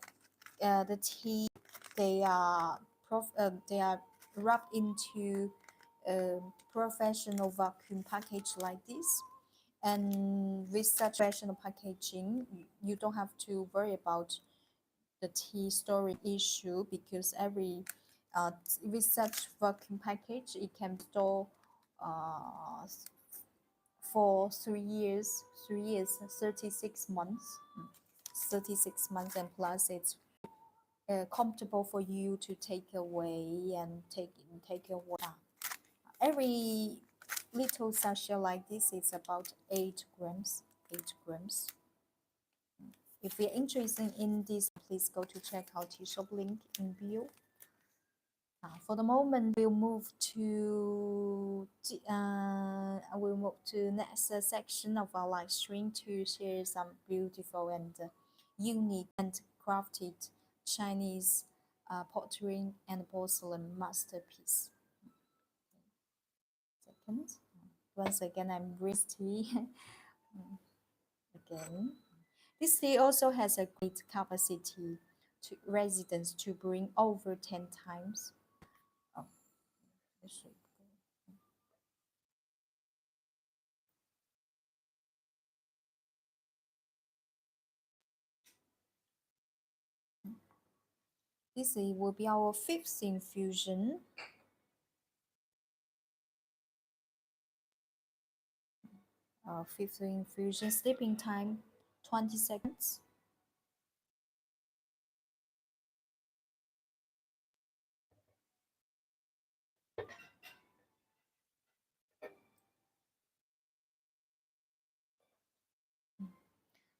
the tea, they are wrapped into a professional vacuum package like this. And with such professional packaging, you don't have to worry about the tea storage issue, because with such vacuum package, it can store uh, for 3 years, 3 years, 36 months, 36 months, and plus it's comfortable for you to take away and take away. Every little sachet like this is about 8 grams. 8 grams. If you're interested in this, please go to check out tea shop link in bio. For the moment, we'll move to next section of our live stream to share some beautiful and unique and crafted Chinese pottery and porcelain masterpiece. Second, once again, I'm Risty again. This tea also has a great capacity to residents to bring over 10 times. Oh, this will be our fifth infusion. Fifth infusion, sleeping time 20 seconds.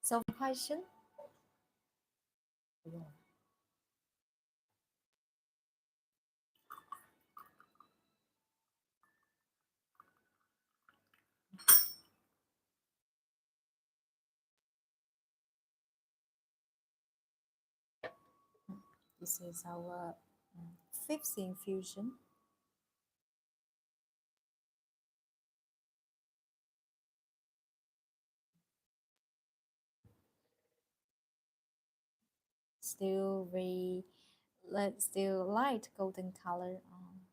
So, question? This is our fifth infusion. Still very, still light golden color.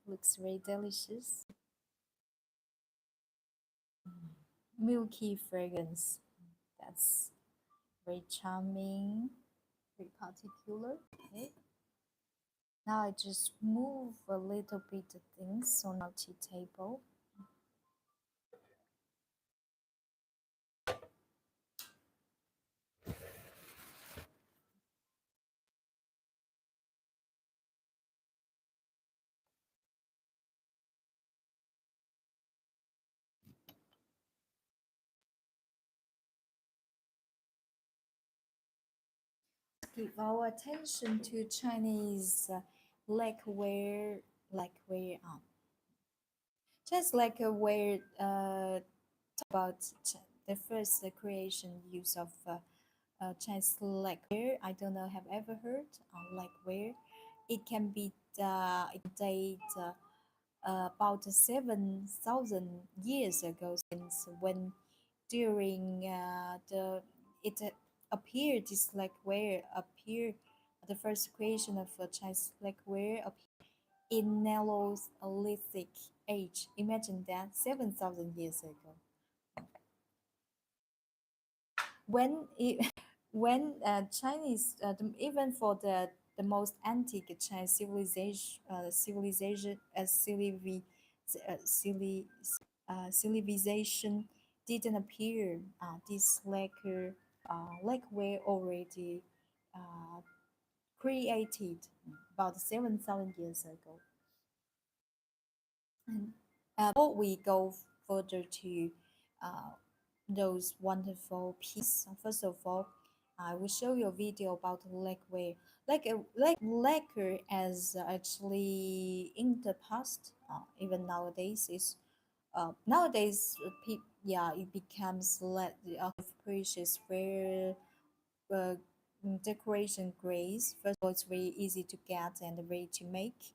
Looks very delicious. Milky fragrance. That's very charming, very particular. Okay. Now I just move a little bit of things on our tea table. Give our attention to Chinese lacquerware. Just lacquerware. About the first creation use of Chinese lacquer. I don't know. Have ever heard lacquer? It can be it date about 7,000 years ago, since when during it appeared, this lacquer appeared, the first creation of Chinese lacquer appeared in Neolithic age. Imagine that, 7,000 years ago. When it, when Chinese, even for the most antique Chinese civilization didn't appear, this lacquer already uh, created about 7,000 years ago. And before we go further to uh, those wonderful pieces, first of all, I will show you a video about lacquer. Like lacquer as actually in the past, even nowadays is nowadays yeah, it becomes like of precious rare uh, decoration grace. First of all, it's very easy to get and ready to make,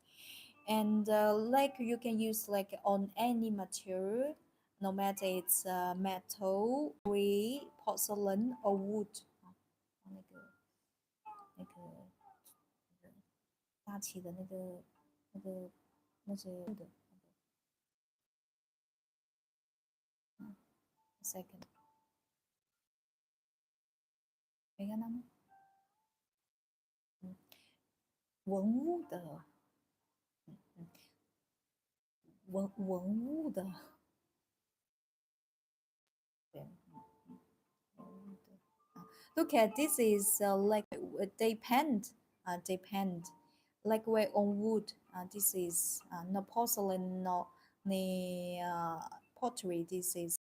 and like you can use like on any material, no matter it's metal, clay, porcelain or wood. 那个大气的那个那些 second 没看到吗？文物的对。Look at this is like depend depend like we're on wood. This is no porcelain, no pottery. This is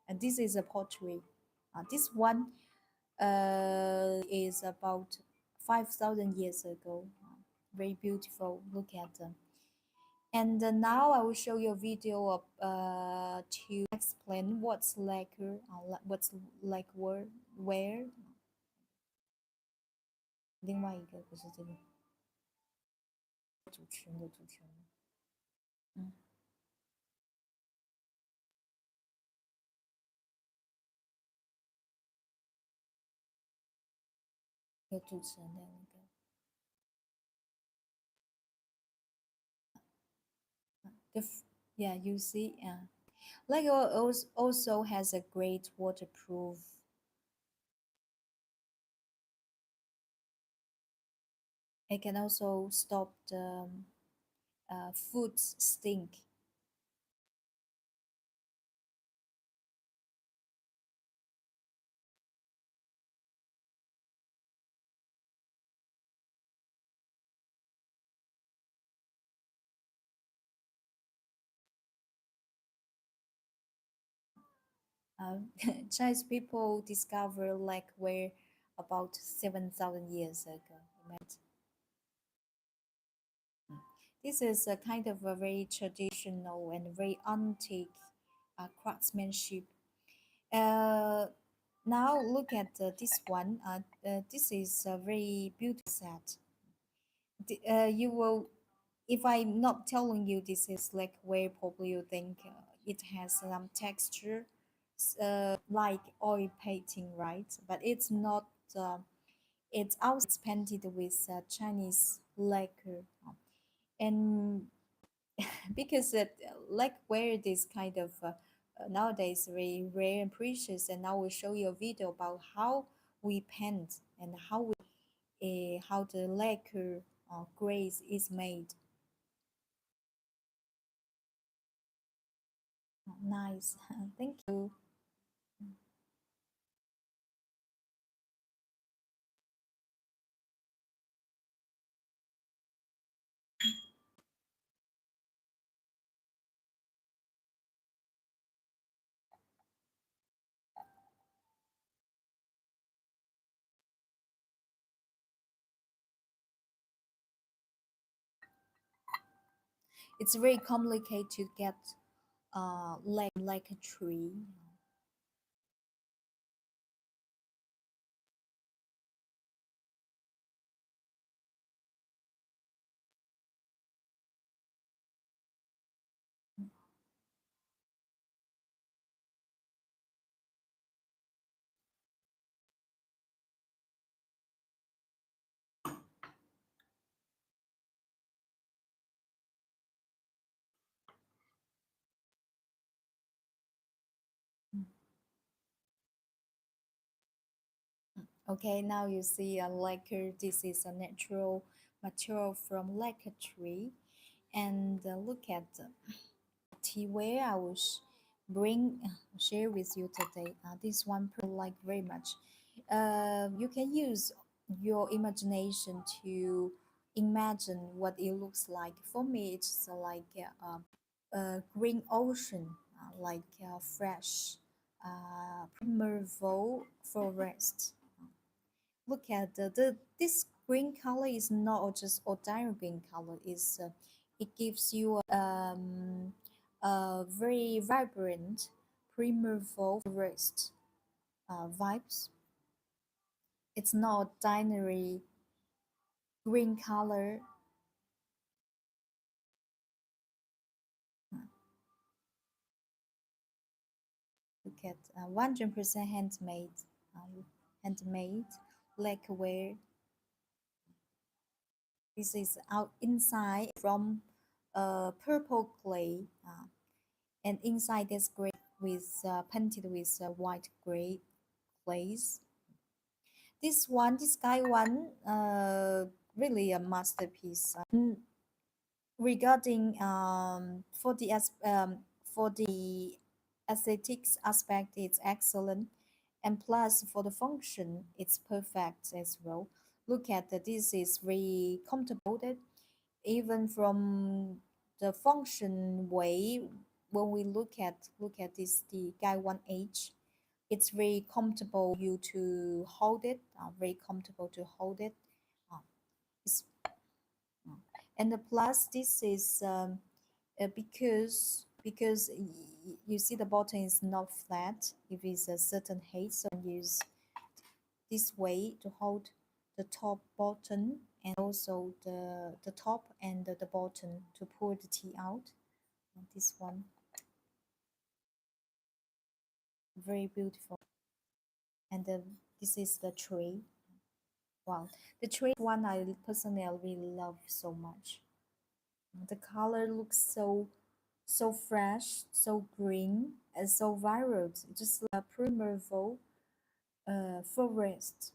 and this is a pottery. This one is about 5,000 years ago. Very beautiful. Look at them. And now I will show you a video of to explain what's lacquer, what's like where 另外一个不是这个主持人的主持人，嗯，有主持人的那个，yeah, you see, yeah, Lego also has a great waterproof. It can also stop the food stink. Chinese people discovered lacquer about 7,000 years ago. This is a kind of a very traditional and very antique craftsmanship. Uh, Now look at this one. This is a very beautiful set. You will, if I'm not telling you this is like where probably you think it has some texture, like oil painting, right? But it's not. It's also painted with Chinese lacquer, and because like where this kind of nowadays very rare and precious, and I will show you a video about how we paint and how the lacquer glaze is made. Nice. Thank you. It's very complicated to get like a tree. Okay, now you see a lacquer. This is a natural material from lacquer tree, and look at the tea ware I will bring share with you today. This one I like very much. You can use your imagination to imagine what it looks like. For me, it's like a green ocean, like fresh primeval forest. Look at this green color is not just ordinary green color. It gives you a very vibrant primeval forest vibes. It's not ordinary green color. Look at 100% handmade lacquerware. This is out inside from purple clay, and inside is gray with painted with white gray glaze. This guy one, really a masterpiece. Regarding for the aesthetics aspect, it's excellent, and plus for the function, it's perfect as well. Look at that. This is very comfortable. That even from the function way, when we look at this the guy 1H, it's very comfortable you to hold it. Very comfortable to hold it. Uh, it's, and the plus this is you see the bottom is not flat if it's a certain height, so use this way to hold the top button and also the top and the bottom to pour the tea out. And this one very beautiful, and this is the tray. Wow, the tray one I personally I really love so much. The color looks so fresh, so green, and so vibrant, just like a primeval forest,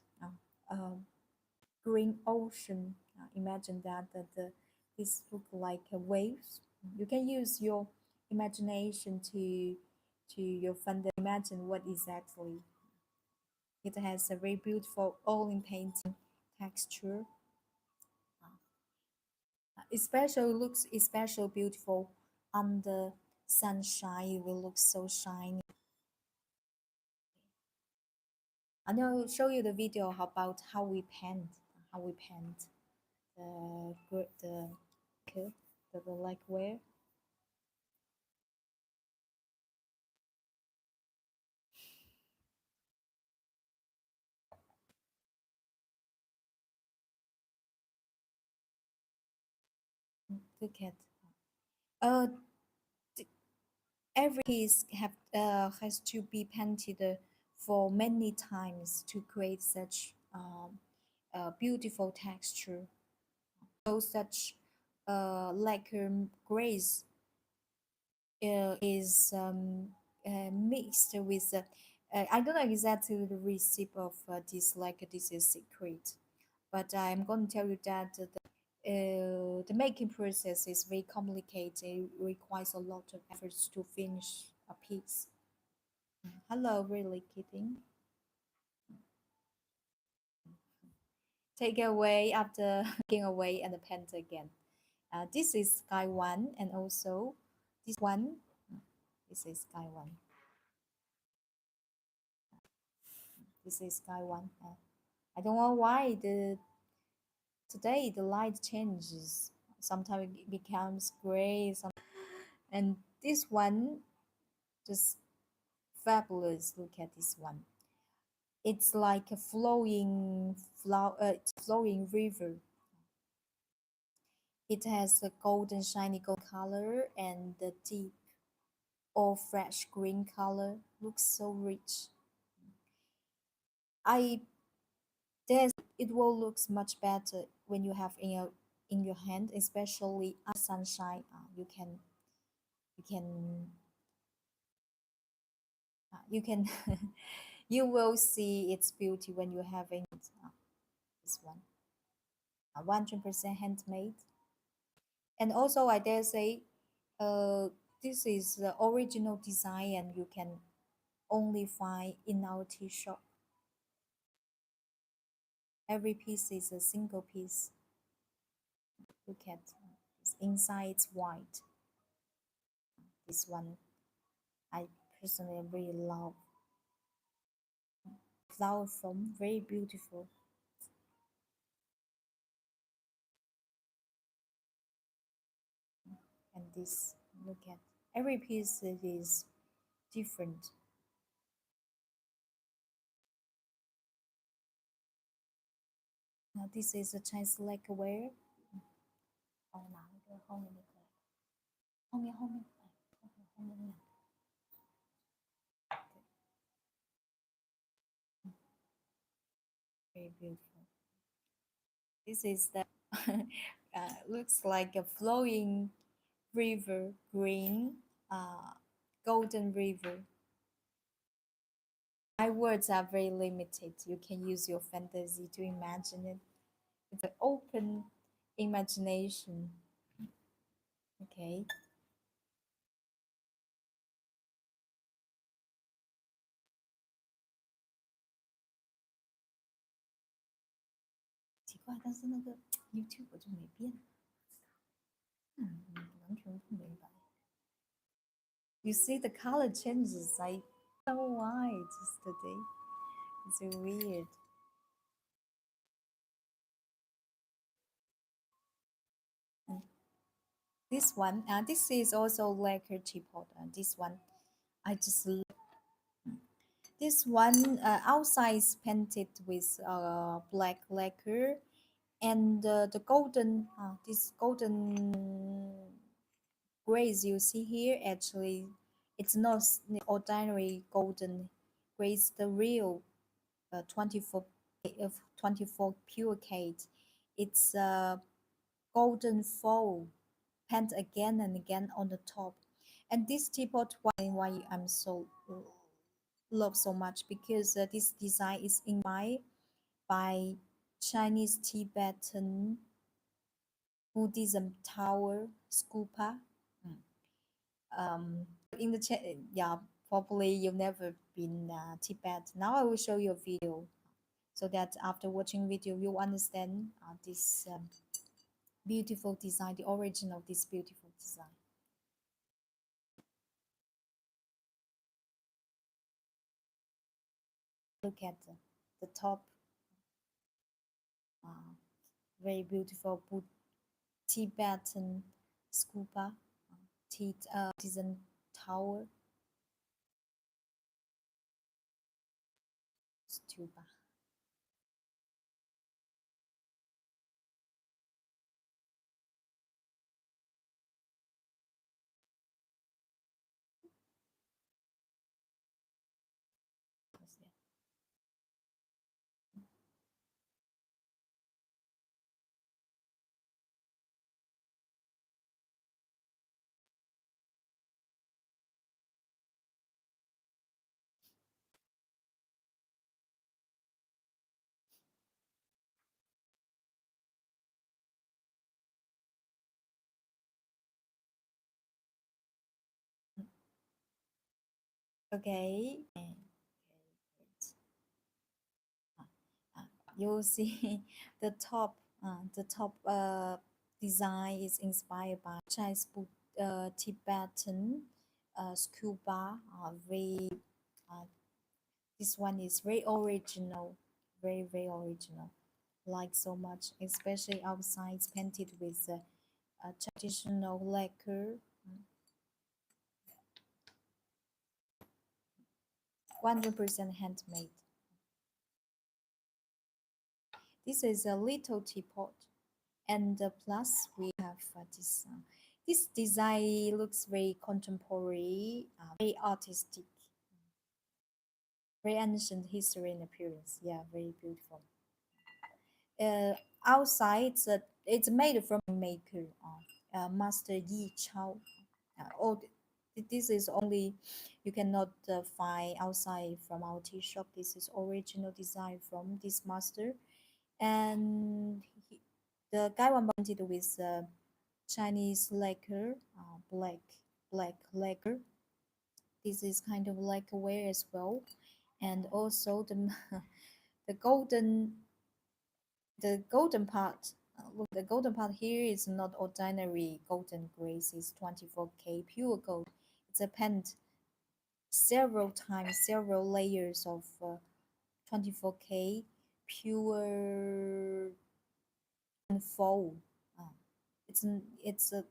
green ocean. Imagine that this look like a waves. You can use your imagination to your fun imagine what exactly. It has a very beautiful oil painting texture. Especially looks especially beautiful under sunshine. It will look so shiny. And I'll show you the video about how we paint the like where. Look at uh th- every piece has to be painted for many times to create such beautiful texture. So such lacquer grace is mixed with I don't know exactly the recipe of this, like this is secret, but I'm going to tell you that the making process is very complicated. It requires a lot of efforts to finish a piece. Hello, really kidding. Take away after taking away and paint again. This is sky one, and also this one. This is sky one. This is sky one. I don't know why the today the light changes. Sometimes it becomes gray. And this one just fabulous. Look at this one. It's like a flowing river. It has a golden shiny gold color and the deep or fresh green color. Looks so rich. I there's it will looks much better when you have in your hand, especially at sunshine. You can you will see its beauty when you have it. This one, 100% handmade, and also I dare say, uh, this is the original design, and you can only find in our tea shop. every piece is a single piece. Look at this. Inside it's white. This one I personally really love. Flower foam, very beautiful. And this, look at every piece it is different. Now this is a Chinese lacquerware. 哦，拿那个后面那个，后面，very beautiful. This is the looks like a flowing river, green, golden river. My words are very limited. You can use your fantasy to imagine it. It's an open imagination. Okay. 奇怪，但是那个 YouTube 就没变，完全不明白。You see the color changes. I don't know why yesterday. It's weird. And this one, this is also lacquer teapot. This one, I just this one outside is painted with black lacquer, and the golden this golden grays you see here actually it's not the ordinary golden gray, it's the real 24 of 24 pure Kate. It's golden foil paint again and again on the top. And this teapot why I'm so love so much because this design is inspired by Chinese Tibetan Buddhism tower stupa. Mm. In the yeah, probably you've never been Tibet. Now I will show you a video so that after watching video you understand this beautiful design, the origin of this beautiful design. Look at the top, very beautiful Tibetan stupa, Tibetan tower, stupa. Okay. You'll see the top design is inspired by Chinese Tibetan scuba. Very this one is very original, very original. Like so much, especially outside, it's painted with traditional lacquer. 100% handmade. This is a little teapot, and plus we have this. This design looks very contemporary, very artistic, very ancient history and appearance. Yeah, very beautiful. Outside, it's made from maker, Master Yi Chao. This is only you cannot find outside from our tea shop. This is original design from this master, and the guy one painted with Chinese lacquer, black lacquer. This is kind of like a wear as well, and also the the golden the golden part. Look, the golden part here is not ordinary golden grace. It's 24K pure gold. It's a pent several times, several layers of 24K pure and fold. Uh, it's a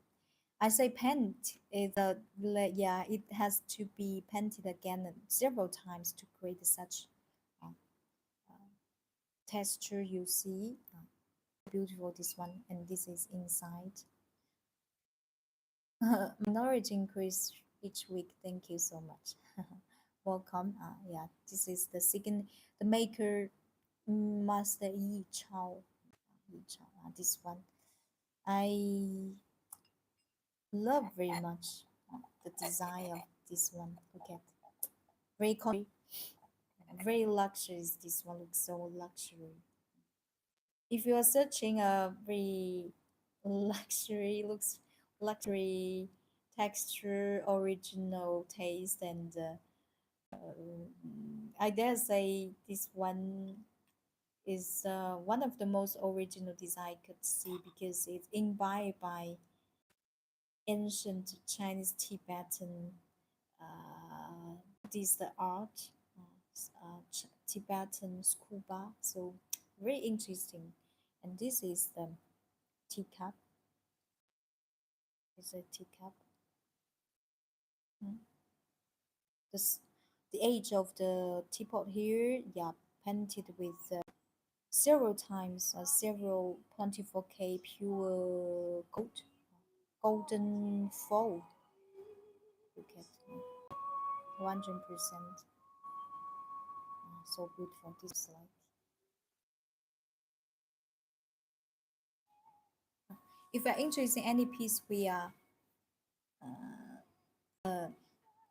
I say pent is a yeah. It has to be painted again several times to create such uh, uh, texture. You see, beautiful this one, and this is inside. Knowledge increase each week. Thank you so much. Welcome. Yeah, this is the second. The maker, Master Yi Chao. Yi Chao. This one, I love very much the design of this one. Look at very luxurious. This one looks so luxury. If you are searching a very luxury looks luxury texture, original taste, and I dare say this one is one of the most original design I could see because it's imbibed by ancient Chinese Tibetan this the art Tibetan scuba. So very interesting. And this is the teacup. It's a teacup. Mm. This, the age of the teapot here, yeah, painted with several times, several 24K pure golden fold. Look at 100%. So beautiful. This is like. If you're interested in any piece, we are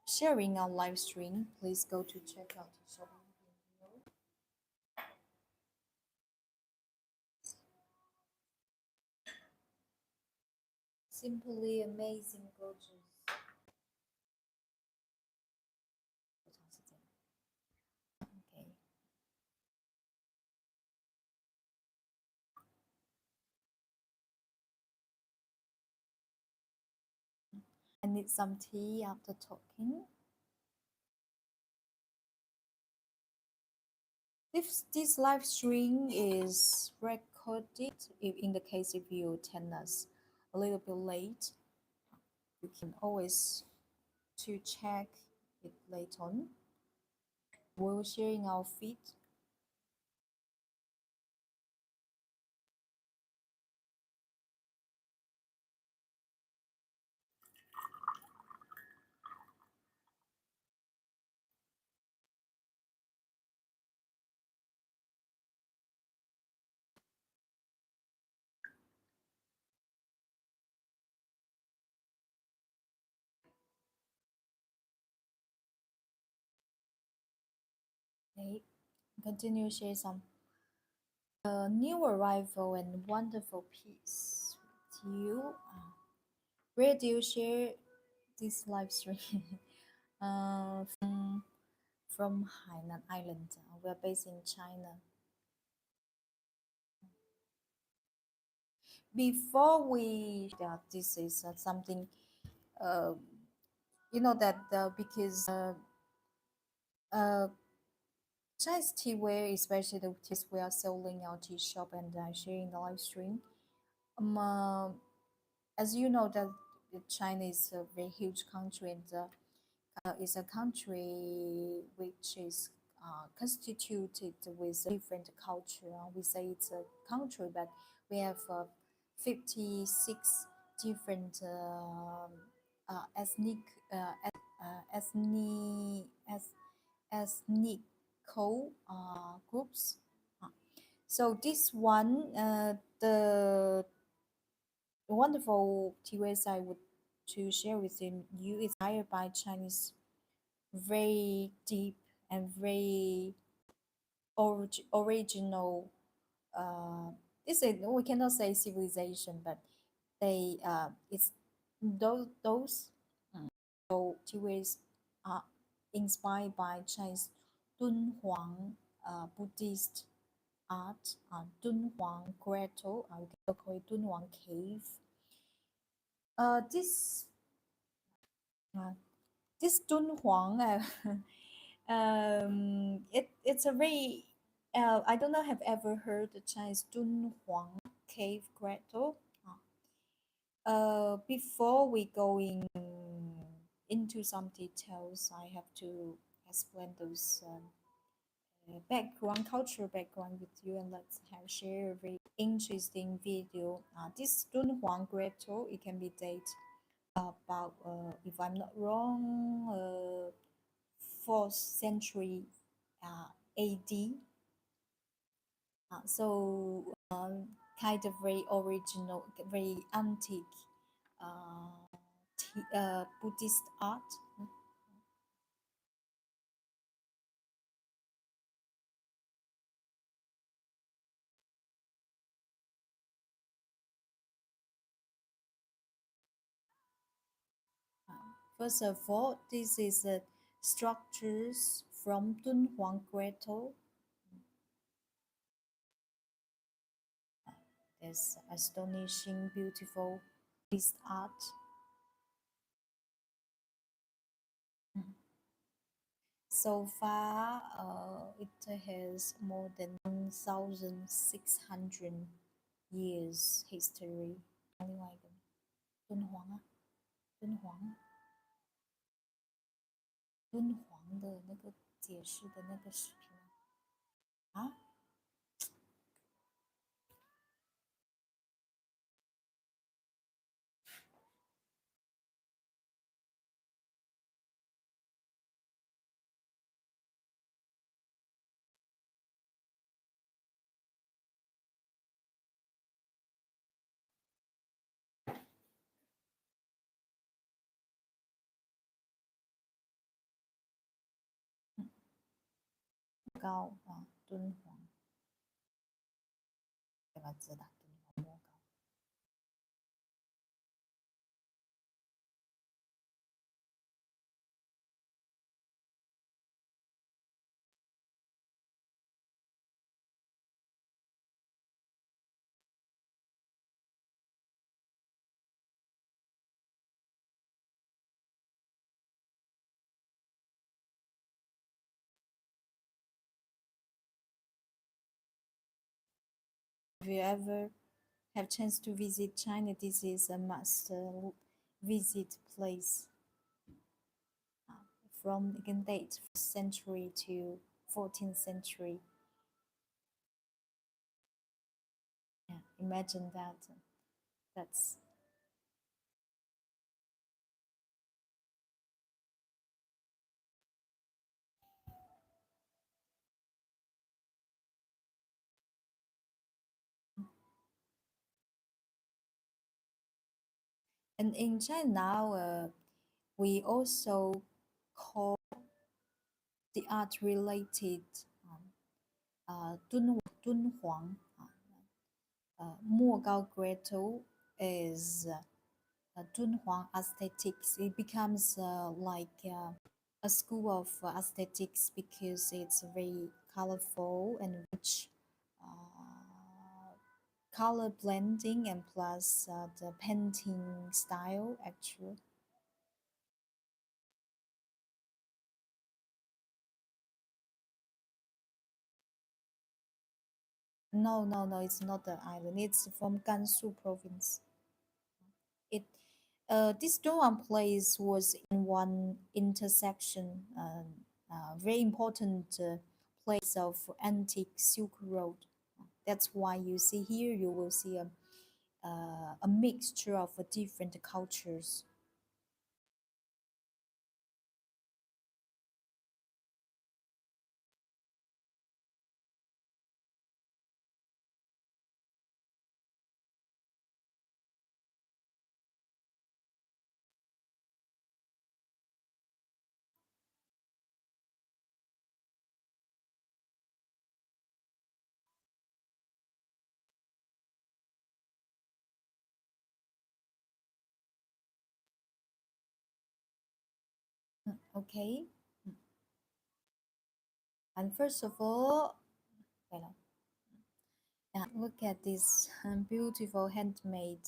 sharing our live stream. Please go to check out the shop. Simply amazing, gorgeous. Okay. I need some tea after talking. If this live stream is recorded, if in the case if you attend us a little bit late, you can always to check it later on. We'll sharing our feed. Okay, continue share some new arrival and wonderful piece with you. Where do you share this live stream? From Hainan Island. We are based in China. Before we, yeah, this is something, uh, that because uh, Chinese tea wear, especially the teas we are selling our tea shop and sharing the live stream. Um, uh, as you know, that China is a very huge country and is a country which is constituted with different culture. We say it's a country, but we have 56 different ethnic ethnic ethnical groups. Uh, So this one, the wonderful TOS I would to share with you is inspired by Chinese very deep and very original. This is we cannot say civilization, but they it's those so TOS are inspired by Chinese Dunhuang Buddhist art, Dunhuang Grotto, we can also call it Dunhuang Cave. This uh, this Dunhuang, it's a very I don't know have ever heard the Chinese Dunhuang Cave Grotto. Before we going into some details, I have to explain those background, cultural background with you, and let's have share a very interesting video. This Dunhuang Grotto, it can be dated about, if I'm not wrong, 4th century AD. Kind of very original, very antique Buddhist art. First of all, this is structures from Dunhuang Grotto. There's astonishing, beautiful Buddhist art. Mm. So far, it has more than 1,600 years history. 另外一个敦煌啊，敦煌，敦煌的那个解释的那个视频啊，高啊，敦煌，对吧？知道敦煌莫高。If you ever have chance to visit China, this is a must visit place. From it can date 1st century to 14th century. Yeah, imagine that. That's and in China now, we also call the art related Dunhuang, Mogao Grotto is Dunhuang aesthetics. It becomes like a school of aesthetics because it's very colorful and rich color blending and plus the painting style actually. No, no, no, it's not the island. It's from Gansu province. It this Dunhuang place was in one intersection, very important place of antique Silk Road. That's why you see here you will see a mixture of different cultures. Okay, and first of all, Look at this beautiful handmade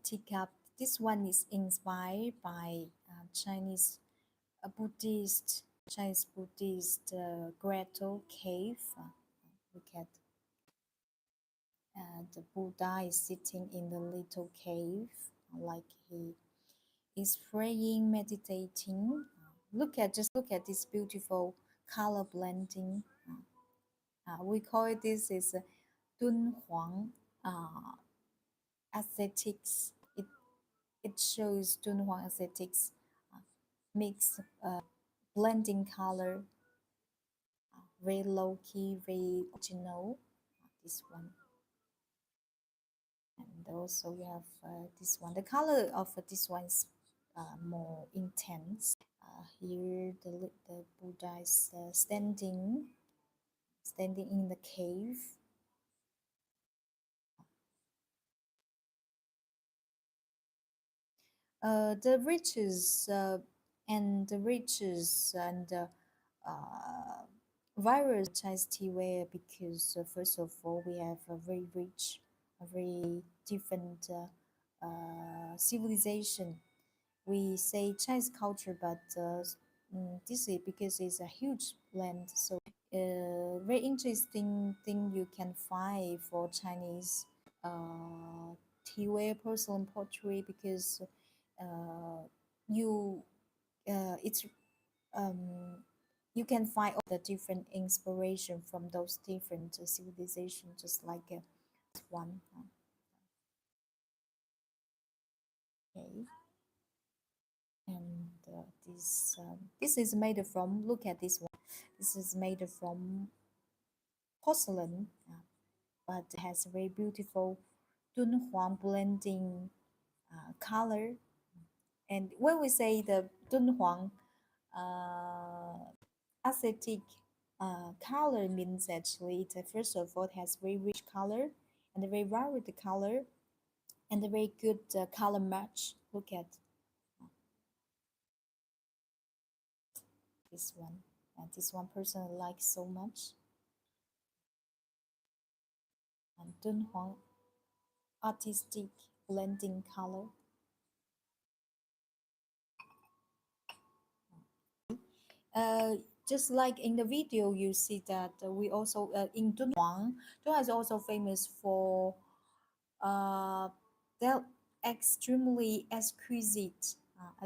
teacup. This one is inspired by Chinese Buddhist grotto cave. Look at the Buddha is sitting in the little cave, like he is praying, meditating. Look at this beautiful color blending. We call it this is Dunhuang uh, aesthetics. It shows Dunhuang aesthetics uh, mix blending color, very low key, very original. This one, and also you have this one. The color of this one is more intense. Here, the Buddha is standing in the cave. The riches and virus Chinese tea ware because first of all we have a very rich, a very different civilization. We say Chinese culture, but this is because it's a huge land. So very interesting thing you can find for Chinese tea ware porcelain pottery because uh, you it's um, you can find all the different inspiration from those different civilizations, just like one. Okay, and this is made from. Look at this one. This is made from porcelain, but has a very beautiful Dunhuang blending color. And when we say the Dunhuang aesthetic color means actually first of all it has very rich color and a very varied color and a very good color match. Look at this one. This one person I like so much. And Dunhuang artistic blending color. Uh, just like in the video, you see that we also in Dunhuang is also famous for they're extremely exquisite uh,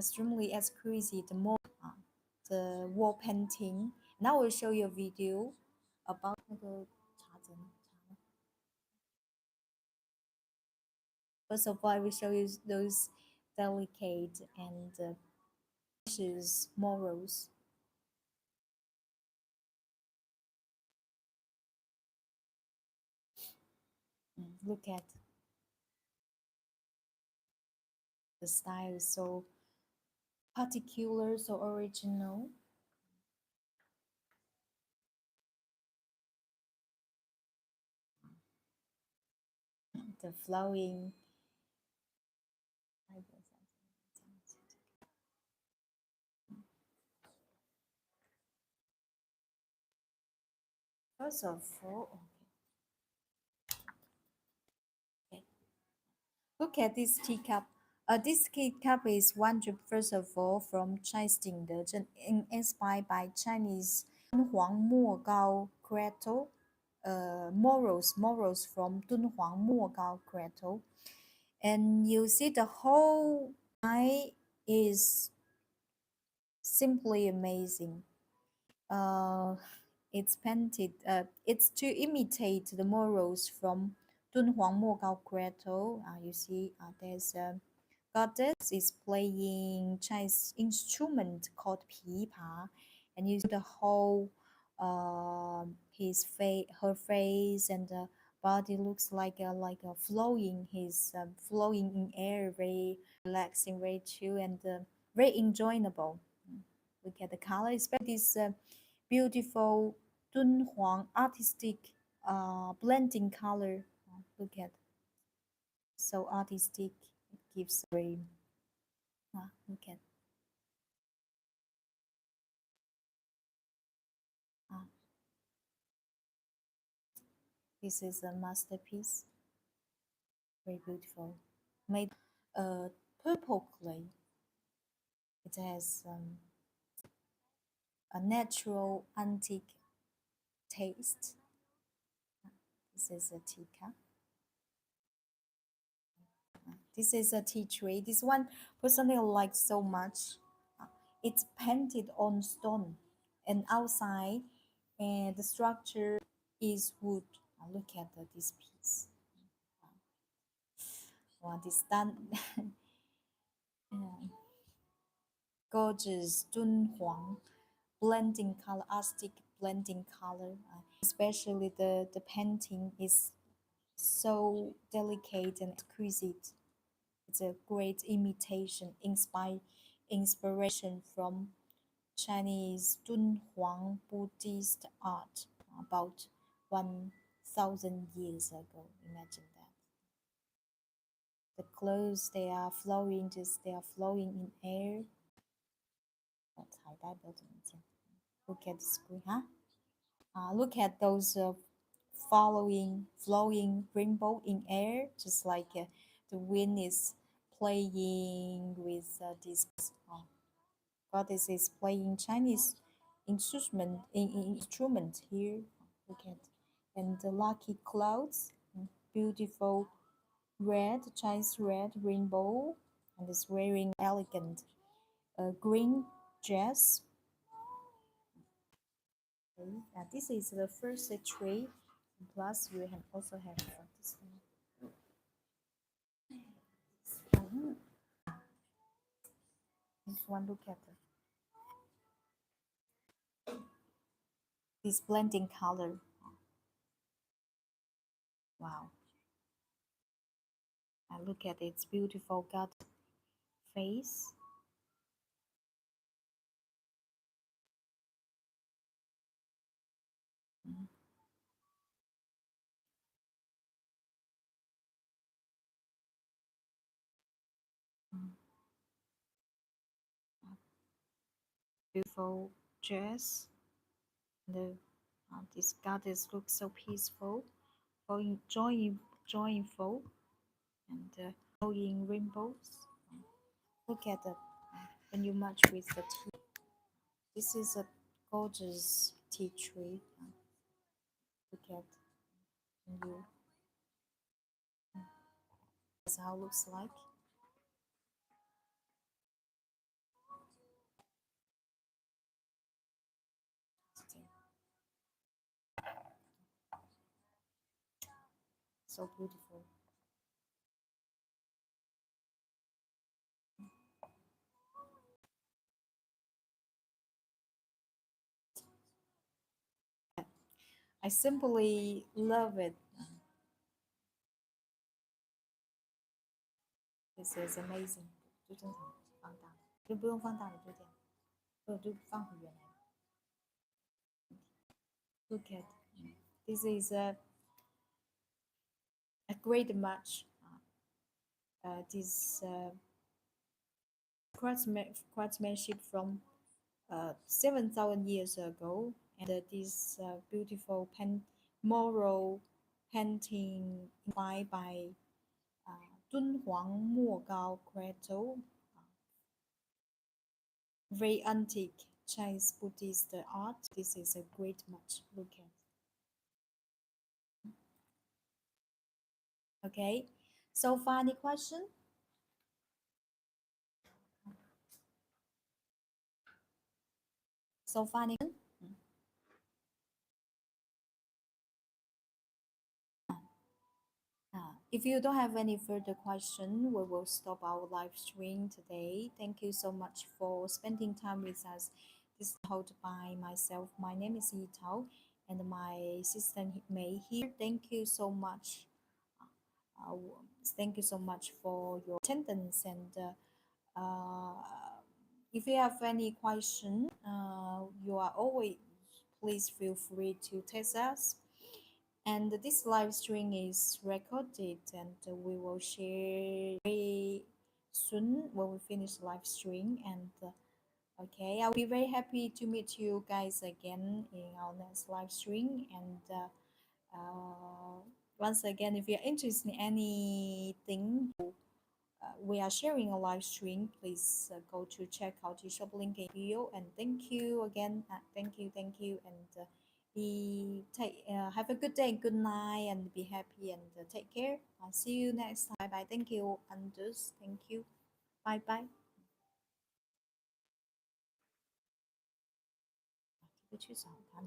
the wall painting. Now I will show you a video about 那个茶针. First of all, I will show you those delicate and precious morals. Look at the style is so particular, so original. The flowing. First of all, okay. Look at this teacup. This teacup is one first of all from Chinese inspired by Chinese Dunhuang Mogao Grotto. Morals from Dunhuang Mogao Grotto. And you see the whole eye is simply amazing. Uh, it's painted. It's to imitate the morals from Dunhuang Mogao Grotto. You see, there's a goddess is playing Chinese instrument called pipa, and you see the whole her face and the body looks like a flowing. He's flowing in air, very relaxing, very chill, and very enjoyable. Look at the color, especially this beautiful Dunhuang artistic blending color. Look at so artistic. It gives very look at uh, This is a masterpiece, very beautiful. Made purple clay. It has a natural antique taste. This is a teacup. This is a tea tree. This one personally I like so much. It's painted on stone and outside, and the structure is wood. Look at this piece. Wow, this done gorgeous Dunhuang blending color, artistic blending color. Especially the painting is so delicate and exquisite. It's a great imitation, inspiration from Chinese Dunhuang Buddhist art about 1,000 years ago. Imagine that. The clothes they are flowing in air. Look at the screen, huh? Look at those flowing rainbow in air, just like the wind is playing with this. Goddess is playing Chinese instrument here. Look at, and the lucky clouds, beautiful red Chinese red rainbow, and is wearing elegant green dress. Okay. This is the first tree. Plus, you have also have this one. This one, look at this blending color. Wow. Look at its beautiful gut face. Mm. Mm. Beautiful dress. The this goddess looks so peaceful, joyful, and glowing rainbows. Look at the when you match with the tea. This is a gorgeous tea tree. Look at and you. That's how it looks like. So beautiful. I simply love it. This is amazing. 就正常放大，就不用放大了，就这样，就放回原来。Look at this is a great match. This craftsmanship from 7,000 years ago, and this beautiful moral painting inspired by Dunhuang Mogao Cradle, very antique Chinese Buddhist art. This is a great match. Look at. Okay, so far any question? So far any if you don't have any further question, we will stop our live stream today. Thank you so much for spending time with us. This is held by myself. My name is Yitao and my assistant Mei here. Thank you so much. Uh, Thank you so much for your attendance and if you have any question, you are always please feel free to text us. And this live stream is recorded and we will share very soon when we finish live stream. And okay, I'll be very happy to meet you guys again in our next live stream. And Uh, Once again, if you're interested in anything, we are sharing a live stream. Please go to check out the shop link in video. And thank you again. Thank you, and have a good day, good night, and be happy and take care. I'll see you next time. Bye bye. Thank you, Anders. Thank you. Bye bye. Cái 去找他。